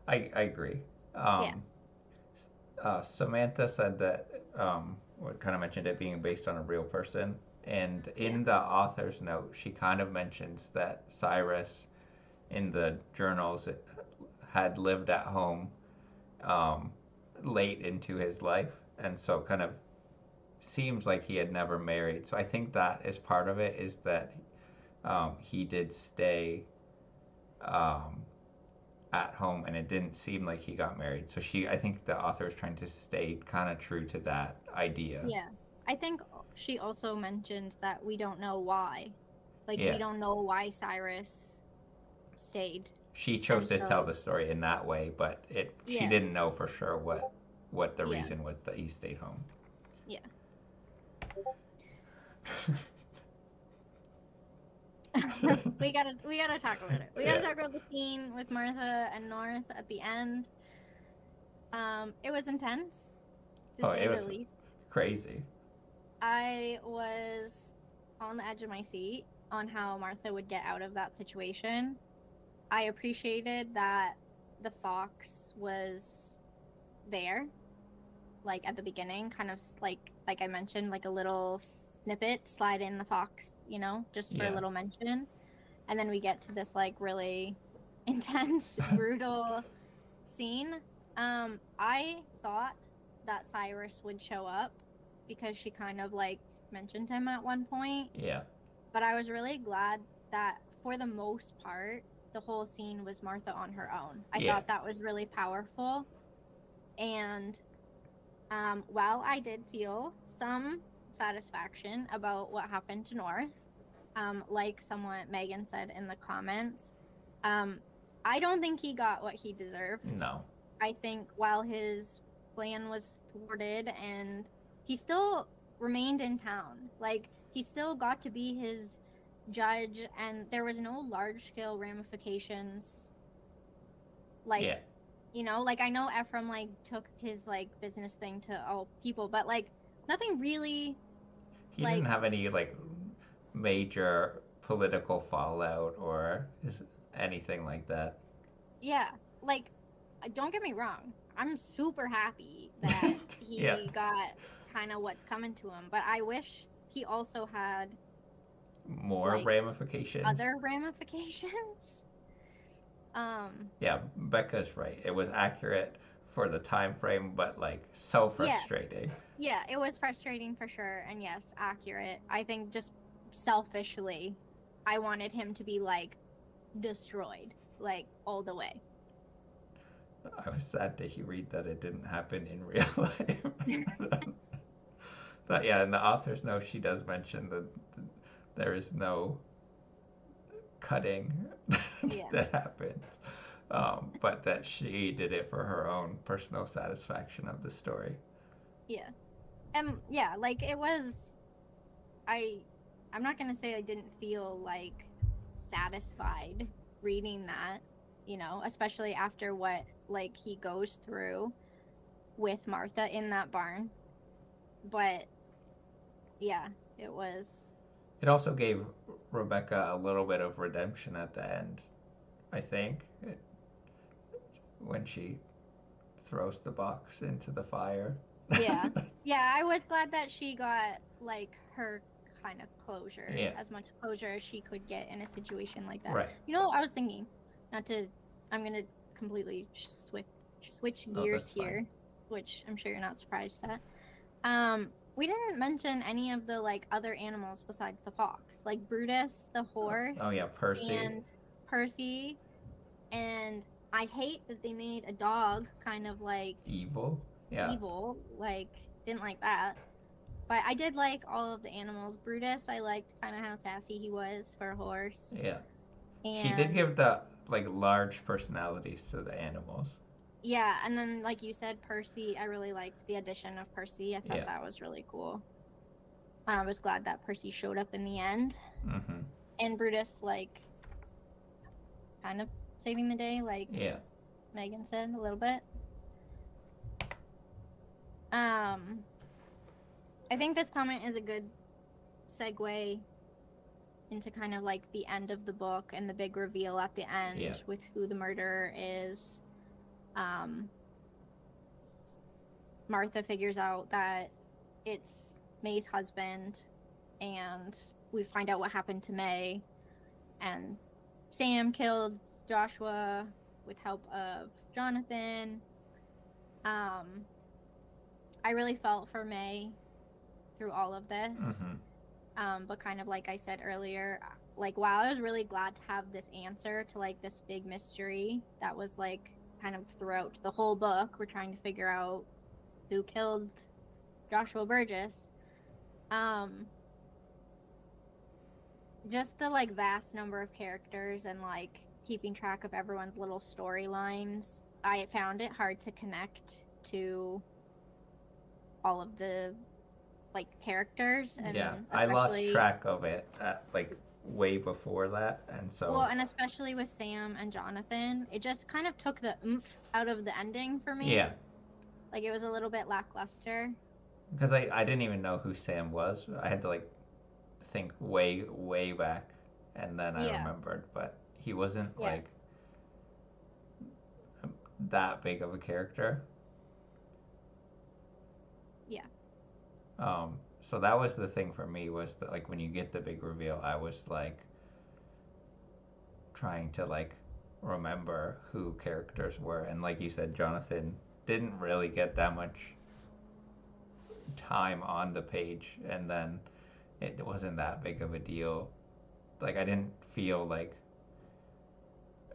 I agree. yeah, Um, Samantha said that what kind of mentioned it being based on a real person, and yeah, in the author's note, she kind of mentions that Cyrus in the journals had lived at home um, late into his life, and so kind of seems like he had never married. So I think that is part of it. Is that he did stay um, at home, and it didn't seem like he got married. So I think the author is trying to stay kind of true to that idea. yeah. I think she also mentioned that we don't know why. Like, we Yeah, don't know why Cyrus stayed. she chose And to tell so, the story in that way, but she yeah, didn't know for sure what the yeah, reason was that he stayed home. yeah. We gotta talk about it. We gotta Yeah. talk about the scene with Martha and North at the end. It was intense, to Oh, say it was the least. crazy. I was on the edge of my seat on how Martha would get out of that situation. I appreciated that the fox was there, like at the beginning, kind of like I mentioned, like a little snippet, slide in the fox, just for a Yeah. little mention. And then we get to this like really intense, brutal scene. I thought that Cyrus would show up because she kind of like mentioned him at one point, Yeah. but I was really glad that for the most part, the whole scene was Martha on her own. I Yeah. thought that was really powerful. And while I did feel some satisfaction about what happened to North, like someone Megan said in the comments, um, I don't think he got what he deserved. No. I think while his plan was thwarted and he still remained in town, like he still got to be his judge, and there was no large scale ramifications. Like, Yeah. like I know Ephraim like took his like business thing to all people, but like nothing really He didn't like have any like major political fallout or anything like that. yeah, like don't get me wrong. I'm super happy that Yeah. he got kind of what's coming to him, but I wish he also had More like ramifications. other ramifications. Um Yeah, Becca's right. It was accurate for the time frame, but like so yeah, frustrating. yeah, it was frustrating for sure, and yes, accurate. I think just selfishly I wanted him to be like destroyed, like all the way. I was sad to read that it didn't happen in real life. But yeah, in the author's note, she does mention that there is no cutting Yeah, that happens, but that she did it for her own personal satisfaction of the story. yeah. And yeah, like it was I I'm not going to say I didn't feel like satisfied reading that, especially after what like he goes through with Martha in that barn. But yeah, it was. It also gave Rebecca a little bit of redemption at the end, I think, when she throws the box into the fire. Yeah. Yeah, I was glad that she got like her kind of closure, Yeah. as much closure as she could get in a situation like that. Right. You know what I was thinking? I'm gonna completely switch gears here, fine. which I'm sure you're not surprised at. We didn't mention any of the like other animals besides the fox, like Brutus, the horse. Oh yeah, Percy. And Percy, and I hate that they made a dog kind of like evil. Yeah. Evil, like didn't like that. But I did like all of the animals. Brutus, I liked kind of how sassy he was for a horse. Yeah. And she did give the like large personalities to the animals. Yeah, and then like you said, Percy, I really liked the addition of Percy. I thought that was really cool. I was glad that Percy showed up in the end. Mm-hmm. And Brutus, like, kind of saving the day, like Megan said, a little bit. I think this comment is a good segue into kind of like the end of the book and the big reveal at the end with who the murderer is. Martha figures out that it's May's husband, and we find out what happened to May, and Sam killed Joshua with help of Jonathan. I really felt for May through all of this. Mm-hmm. But kind of like I said earlier, like, wow, I was really glad to have this answer to like this big mystery that was like kind of throughout the whole book. We're trying to figure out who killed Joshua Burgess. Just the like vast number of characters and like keeping track of everyone's little storylines, I found it hard to connect to all of the like characters. And I lost track of it like way before that, and so and especially with Sam and Jonathan, it just kind of took the oomph out of the ending for me. Like it was a little bit lackluster because I didn't even know who Sam was. I had to like think way back, and then I remembered, but he wasn't like that big of a character. So that was the thing for me, was that like when you get the big reveal, I was like trying to like remember who characters were, and like you said, Jonathan didn't really get that much time on the page, and then it wasn't that big of a deal. Like I didn't feel like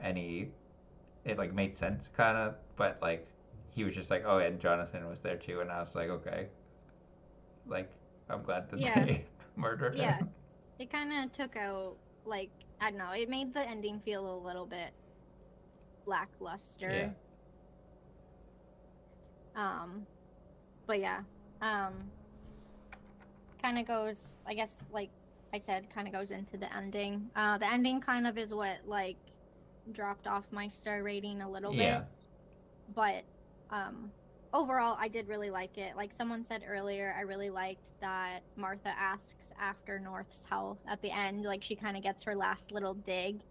it like made sense kind of, but like he was just like, oh, and Jonathan was there too, and I was like, okay, like I'm glad that they murdered him. It kind of took out, like, I don't know, it made the ending feel a little bit lackluster. But kind of goes, I guess, like I said, kind of goes into the ending. The ending kind of is what like dropped off my star rating a little bit, but overall I did really like it. Like someone said earlier, I really liked that Martha asks after North's health at the end. Like she kind of gets her last little dig,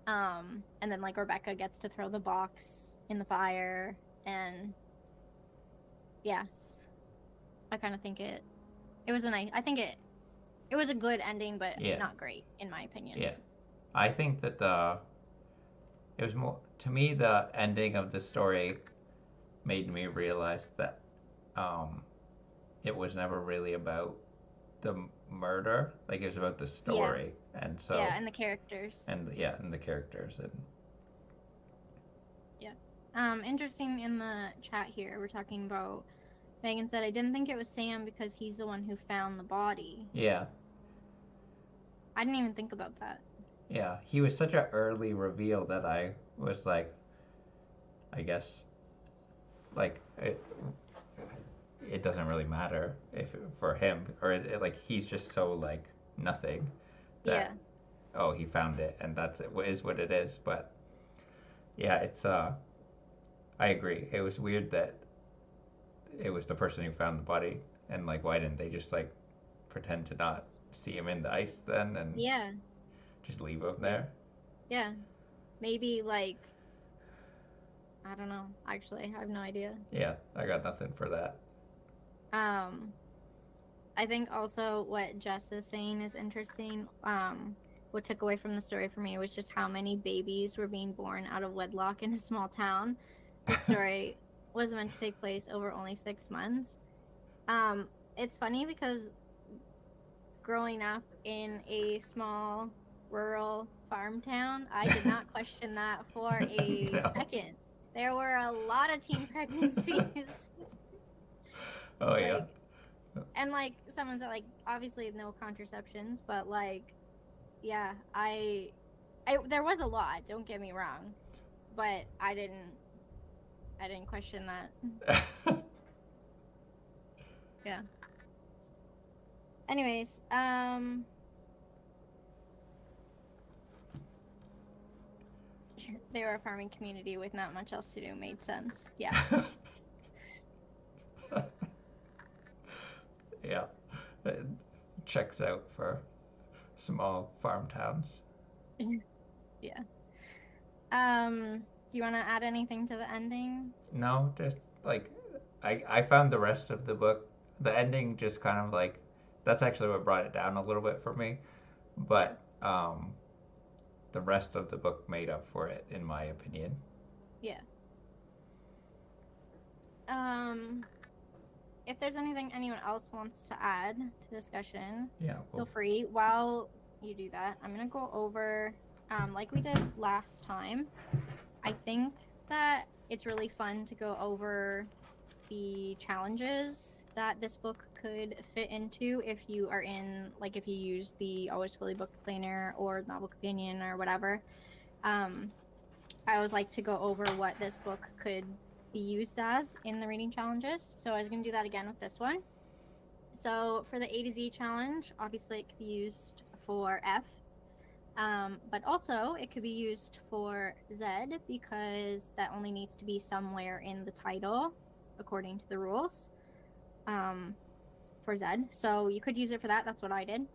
and then like Rebecca gets to throw the box in the fire, and I kind of think it was a nice, I think it was a good ending, but not great in my opinion. I think that it was more, to me, the ending of the story made me realize that it was never really about the murder. Like it was about the story, and so and the characters, and the characters, and interesting. In the chat here, we're talking about, Megan said, I didn't think it was Sam because he's the one who found the body. I didn't even think about that. He was such an early reveal that I was like, I guess, like it doesn't really matter if for him, or like he's just so like nothing that oh, he found it and that's it, is what it is. But it's I agree. It was weird that it was the person who found the body, and like, why didn't they just like pretend to not see him in the ice then, and Yeah. just leave him there? Yeah. Maybe like, I don't know. Actually, I have no idea. Yeah, I got nothing for that. Um, I think also what Jess is saying is interesting. What took away from the story for me was just how many babies were being born out of wedlock in a small town. The story was meant to take place over only 6 months. It's funny because growing up in a small rural farm town, I did not question that for a No. second. There were a lot of teen pregnancies. Oh yeah. Like, and like someone said, like, obviously no contraceptions, but like, yeah, I there was a lot, don't get me wrong, but I didn't question that. Yeah. Anyways, they were a farming community with not much else to do. Made sense. Yeah. Yeah. It checks out for small farm towns. Yeah. Do you want to add anything to the ending? No, just like I found the rest of the book, the ending just kind of like that's actually what brought it down a little bit for me. Yeah. But the rest of the book made up for it, in my opinion. Yeah. If there's anything anyone else wants to add to the discussion, Yeah. feel Well, free. While you do that, I'm gonna go over, like we did last time. I think that it's really fun to go over the challenges that this book could fit into if you are in, like, if you use the Always Fully Booked Planner or Novel Companion or whatever. I always like to go over what this book could be used as in the reading challenges. So I was going to do that again with this one. So for the A to Z challenge, obviously it could be used for F, but also it could be used for Z because that only needs to be somewhere in the title according to the rules for Z. So you could use it for that. That's what I did.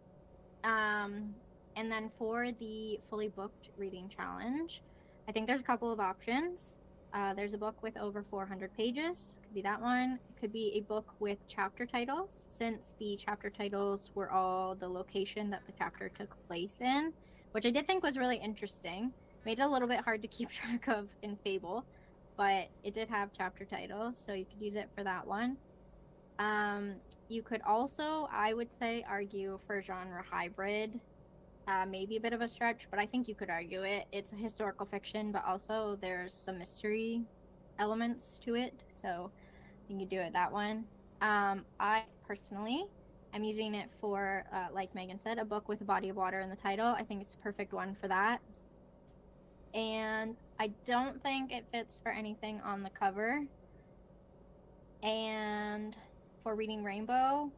And then for the fully booked reading challenge, I think there's a couple of options. There's a book with over 400 pages. Could be that one. It could be a book with chapter titles, since the chapter titles were all the location that the chapter took place in, which I did think was really interesting. Made it a little bit hard to keep track of in Fable, but it did have chapter titles, so you could use it for that one. You could also, I would say, argue for genre hybrid. Maybe a bit of a stretch, but I think you could argue it. It's a historical fiction, but also there's some mystery elements to it, so you can do it that one. I personally am using it for, like Megan said, a book with a body of water in the title. I think it's a perfect one for that. And I don't think it fits for anything on the cover. And for reading Rainbow,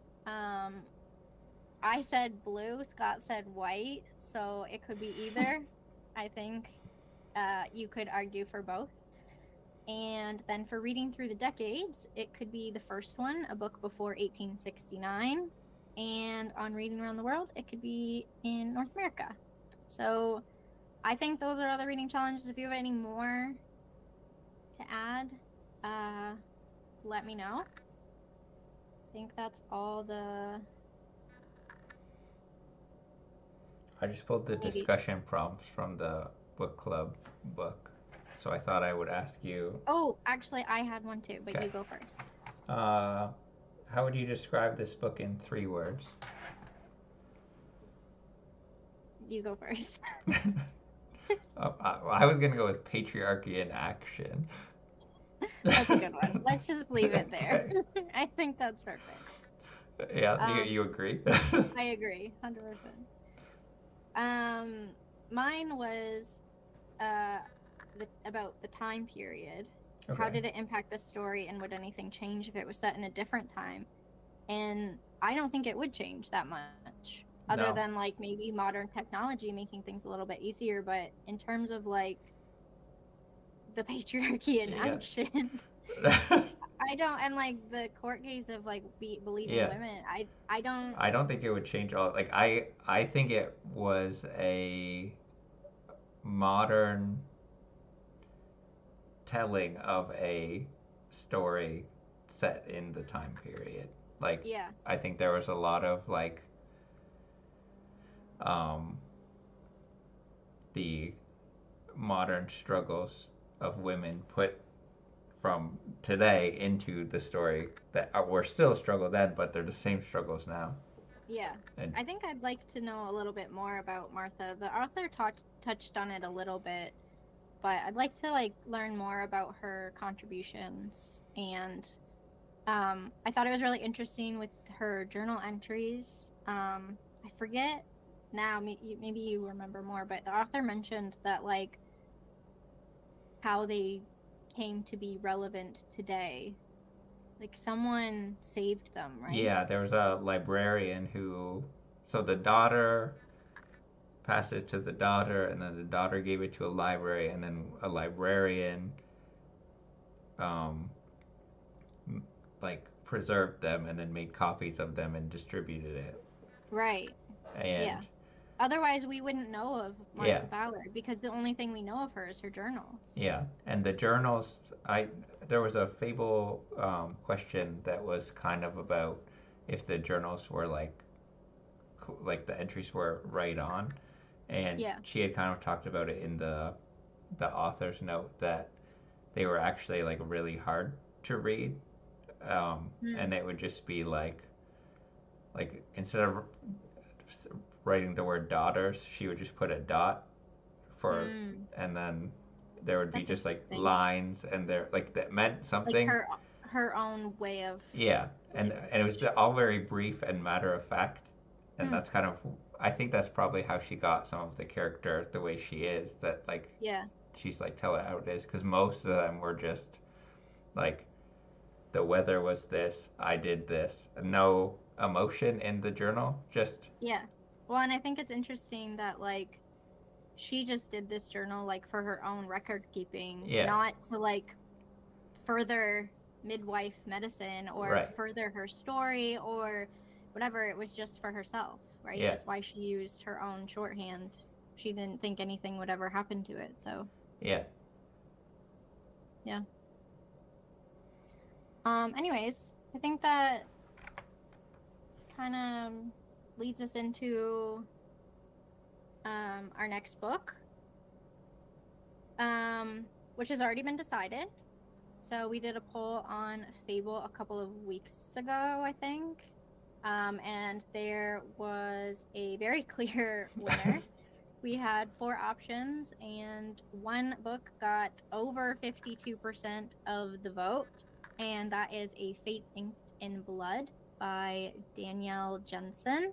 I said blue, Scott said white, so it could be either. I think you could argue for both. And then for reading through the decades, it could be the first one, a book before 1869. And on reading around the world, it could be in North America. So I think those are other reading challenges. If you have any more to add, let me know. I think that's all the... I just pulled the Maybe. discussion prompts from the book club book, so I thought I would ask you. Oh, actually, I had one too, but Okay. you go first. How would you describe this book in 3 words? You go first. I was gonna go with patriarchy in action. That's a good one. Let's just leave it there. Okay. I think that's perfect. Yeah, you agree? I agree, 100%. Mine was about the time period. Okay. How did it impact the story, and would anything change if it was set in a different time? And I don't think it would change that much, other No. than like maybe modern technology making things a little bit easier. But in terms of like the patriarchy in Yeah. action. I don't, and like the court case of like believing Yeah. women. I don't. I don't think it would change all. Like I think it was a modern telling of a story set in the time period. Like Yeah. I think there was a lot of like um, the modern struggles of women put from today into the story that were still a struggle then, but they're the same struggles now. Yeah. And I think I'd like to know a little bit more about Martha. The author touched on it a little bit, but I'd like to like learn more about her contributions. And I thought it was really interesting with her journal entries. I forget now, maybe you remember more, but the author mentioned that like how they came to be relevant today. Like someone saved them, right? yeah, there was a librarian who, so the daughter passed it to the daughter, and then the daughter gave it to a library, and then a librarian, um, like preserved them and then made copies of them and distributed it. Right. And Yeah. Otherwise, we wouldn't know of yeah, Martha Ballard because the only thing we know of her is her journals. yeah, and the journals. I There was a Fable question that was kind of about if the journals were like the entries were right on, and Yeah. she had kind of talked about it in the author's note that they were actually like really hard to read, Mm. and it would just be like instead of writing the word daughters, she would just put a dot for, Mm. and then there would be That's just like interesting. lines, and there like that meant Like something. her own way of Yeah, and it was language. all very brief and matter of fact, and Hmm. that's kind of I think that's probably how she got some of the character the way she is. That like Yeah. she's like tell it how it is because most of them were just like the weather was this, I did this, no emotion in the journal, just Yeah. Well, and I think it's interesting that like she just did this journal like for her own record keeping, yeah, not to like further midwife medicine or right, further her story or whatever. It was just for herself, right? yeah, That's why she used her own shorthand. She didn't think anything would ever happen to it. So, yeah. yeah. Anyways, I think that kind of leads us into our next book, which has already been decided. So we did a poll on Fable a couple of weeks ago, I think. And there was a very clear winner. We had 4 options, and one book got over 52% of the vote, and that is A Fate Inked in Blood by Danielle Jensen.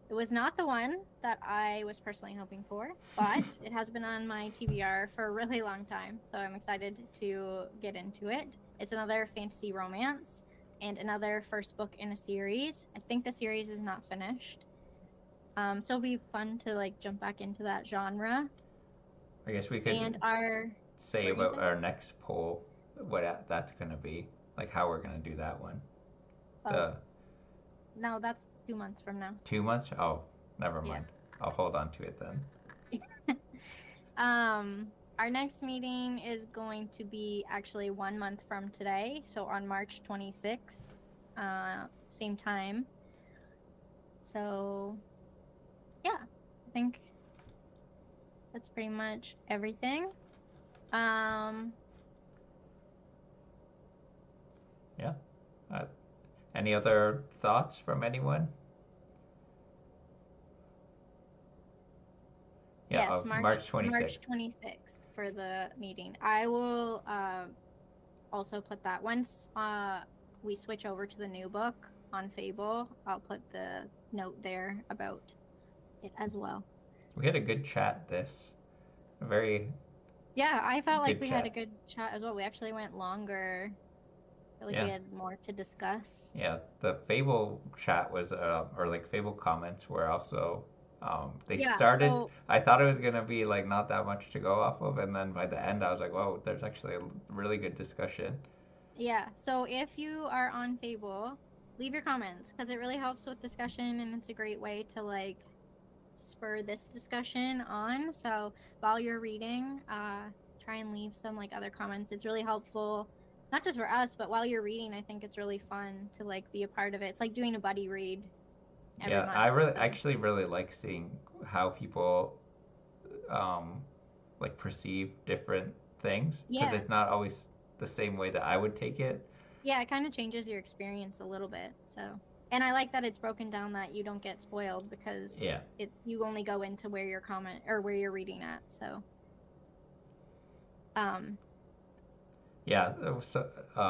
It was not the one that I was personally hoping for, but it has been on my TBR for a really long time, so I'm excited to get into it. It's another fantasy romance and another first book in a series. I think the series is not finished. So it'll be fun to like jump back into that genre. I guess we And could our say what are you about saying? our next poll what that's gonna be, like how we're gonna do that one. Oh, The no, that's 2 months from now. 2 months? Oh, never Yeah. mind. I'll hold on to it then. Our next meeting is going to be actually 1 month from today, so on March 26th, same time. So, yeah, I think that's pretty much everything. Yeah. Uh, any other thoughts from anyone? Yeah, Yes, of March March 26th. March 26th for the meeting. I will also put that once we switch over to the new book on Fable, I'll put the note there about it as well. We had a good chat this. A very Yeah, I felt like good we had a chat. good chat as well. We actually went longer. I feel like we Yeah. had more to discuss. Yeah, the Fable chat was or like Fable comments were also They Yeah, started. so I thought it was gonna be like not that much to go off of, and then by the end, I was like, "Whoa, there's actually a really good discussion." yeah, so if you are on Fable, leave your comments because it really helps with discussion and it's a great way to like spur this discussion on. So while you're reading, try and leave some like other comments. It's really helpful, not just for us, but while you're reading, I think it's really fun to like be a part of it. It's like doing a buddy read every Yeah, month. I really So actually really like seeing how people um, like perceive different things because yeah, it's not always the same way that I would take it. yeah, it kind of changes your experience a little bit. So, and I like that it's broken down that you don't get spoiled because Yeah. you only go into where your comment or where you're reading at. So, um, Yeah,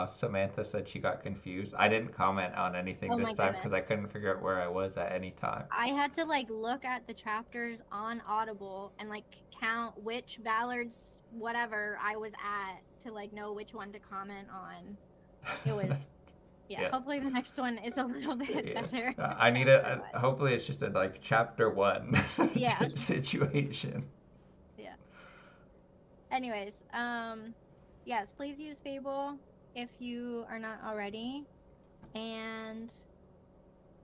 Samantha said she got confused. I didn't comment on anything oh this my time because goodness. I couldn't figure out where I was at any time. I had to like look at the chapters on Audible and like count which Ballard's whatever I was at to like know which one to comment on. It was yeah, Yeah. hopefully the next one is a little bit Yeah. better I need chapter a. wise. Hopefully, it's just a like chapter one Yeah. situation. Yeah. Anyways, yes, please use Fable if you are not already. And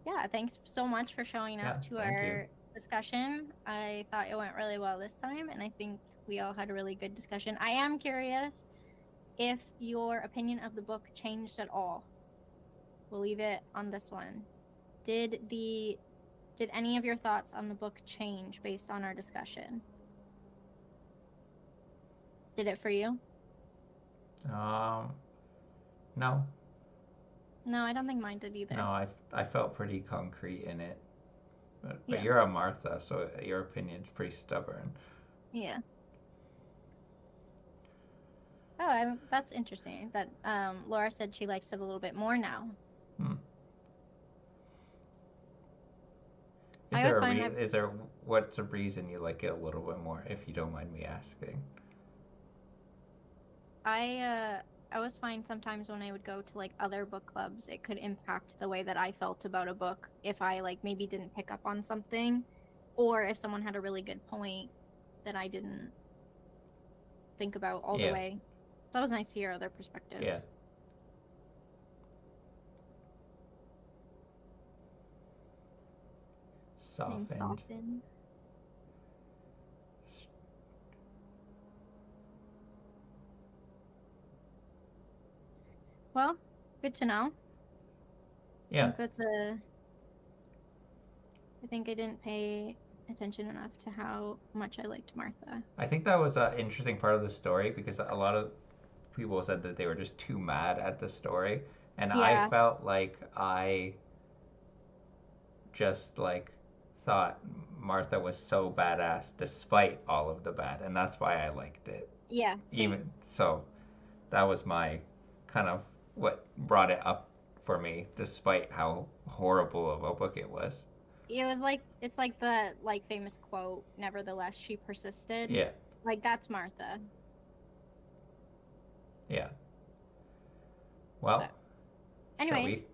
yeah, thanks so much for showing Yeah. up to Thank you. our discussion. I thought it went really well this time, and I think we all had a really good discussion. I am curious if your opinion of the book changed at all. We'll leave it on this one. Did any of your thoughts on the book change based on our discussion? Did it for you? Um. No. No, I don't think mine did No. either. I felt pretty concrete in it. But Yeah. you're a Martha, so your opinion's pretty stubborn. Yeah. Oh, that's interesting. That Laura said she likes it a little bit more now. Hmm. I always find Is there what's the reason you like it a little bit more, if you don't mind me asking? I always find sometimes when I would go to like other book clubs, it could impact the way that I felt about a book if I like maybe didn't pick up on something, or if someone had a really good point that I didn't think about all the Yeah. way. So it was nice to hear other Yeah. perspectives. Being Softened. softened. Well, good to know. Yeah. I think I didn't pay attention enough to how much I liked Martha. I think that was an interesting part of the story because a lot of people said that they were just too mad at the story, and I Yeah, felt like I just like thought Martha was so badass despite all of the bad, and that's why I liked it. yeah, same. Even so, that was my kind of what brought it up for me, despite how horrible of a book it was. It was like it's like the like famous quote, nevertheless she persisted. Yeah, Like that's Martha. yeah. But Well, shall anyways, we?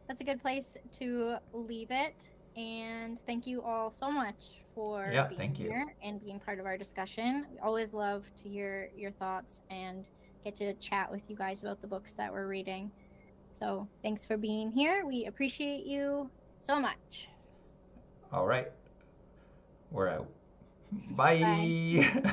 that's a good place to leave it. And thank you all so much for Yeah, being thank you. here and being part of our discussion. We always love to hear your thoughts and get to chat with you guys about the books that we're reading. So thanks for being here. We appreciate you so much. All right, we're out. Bye. Bye.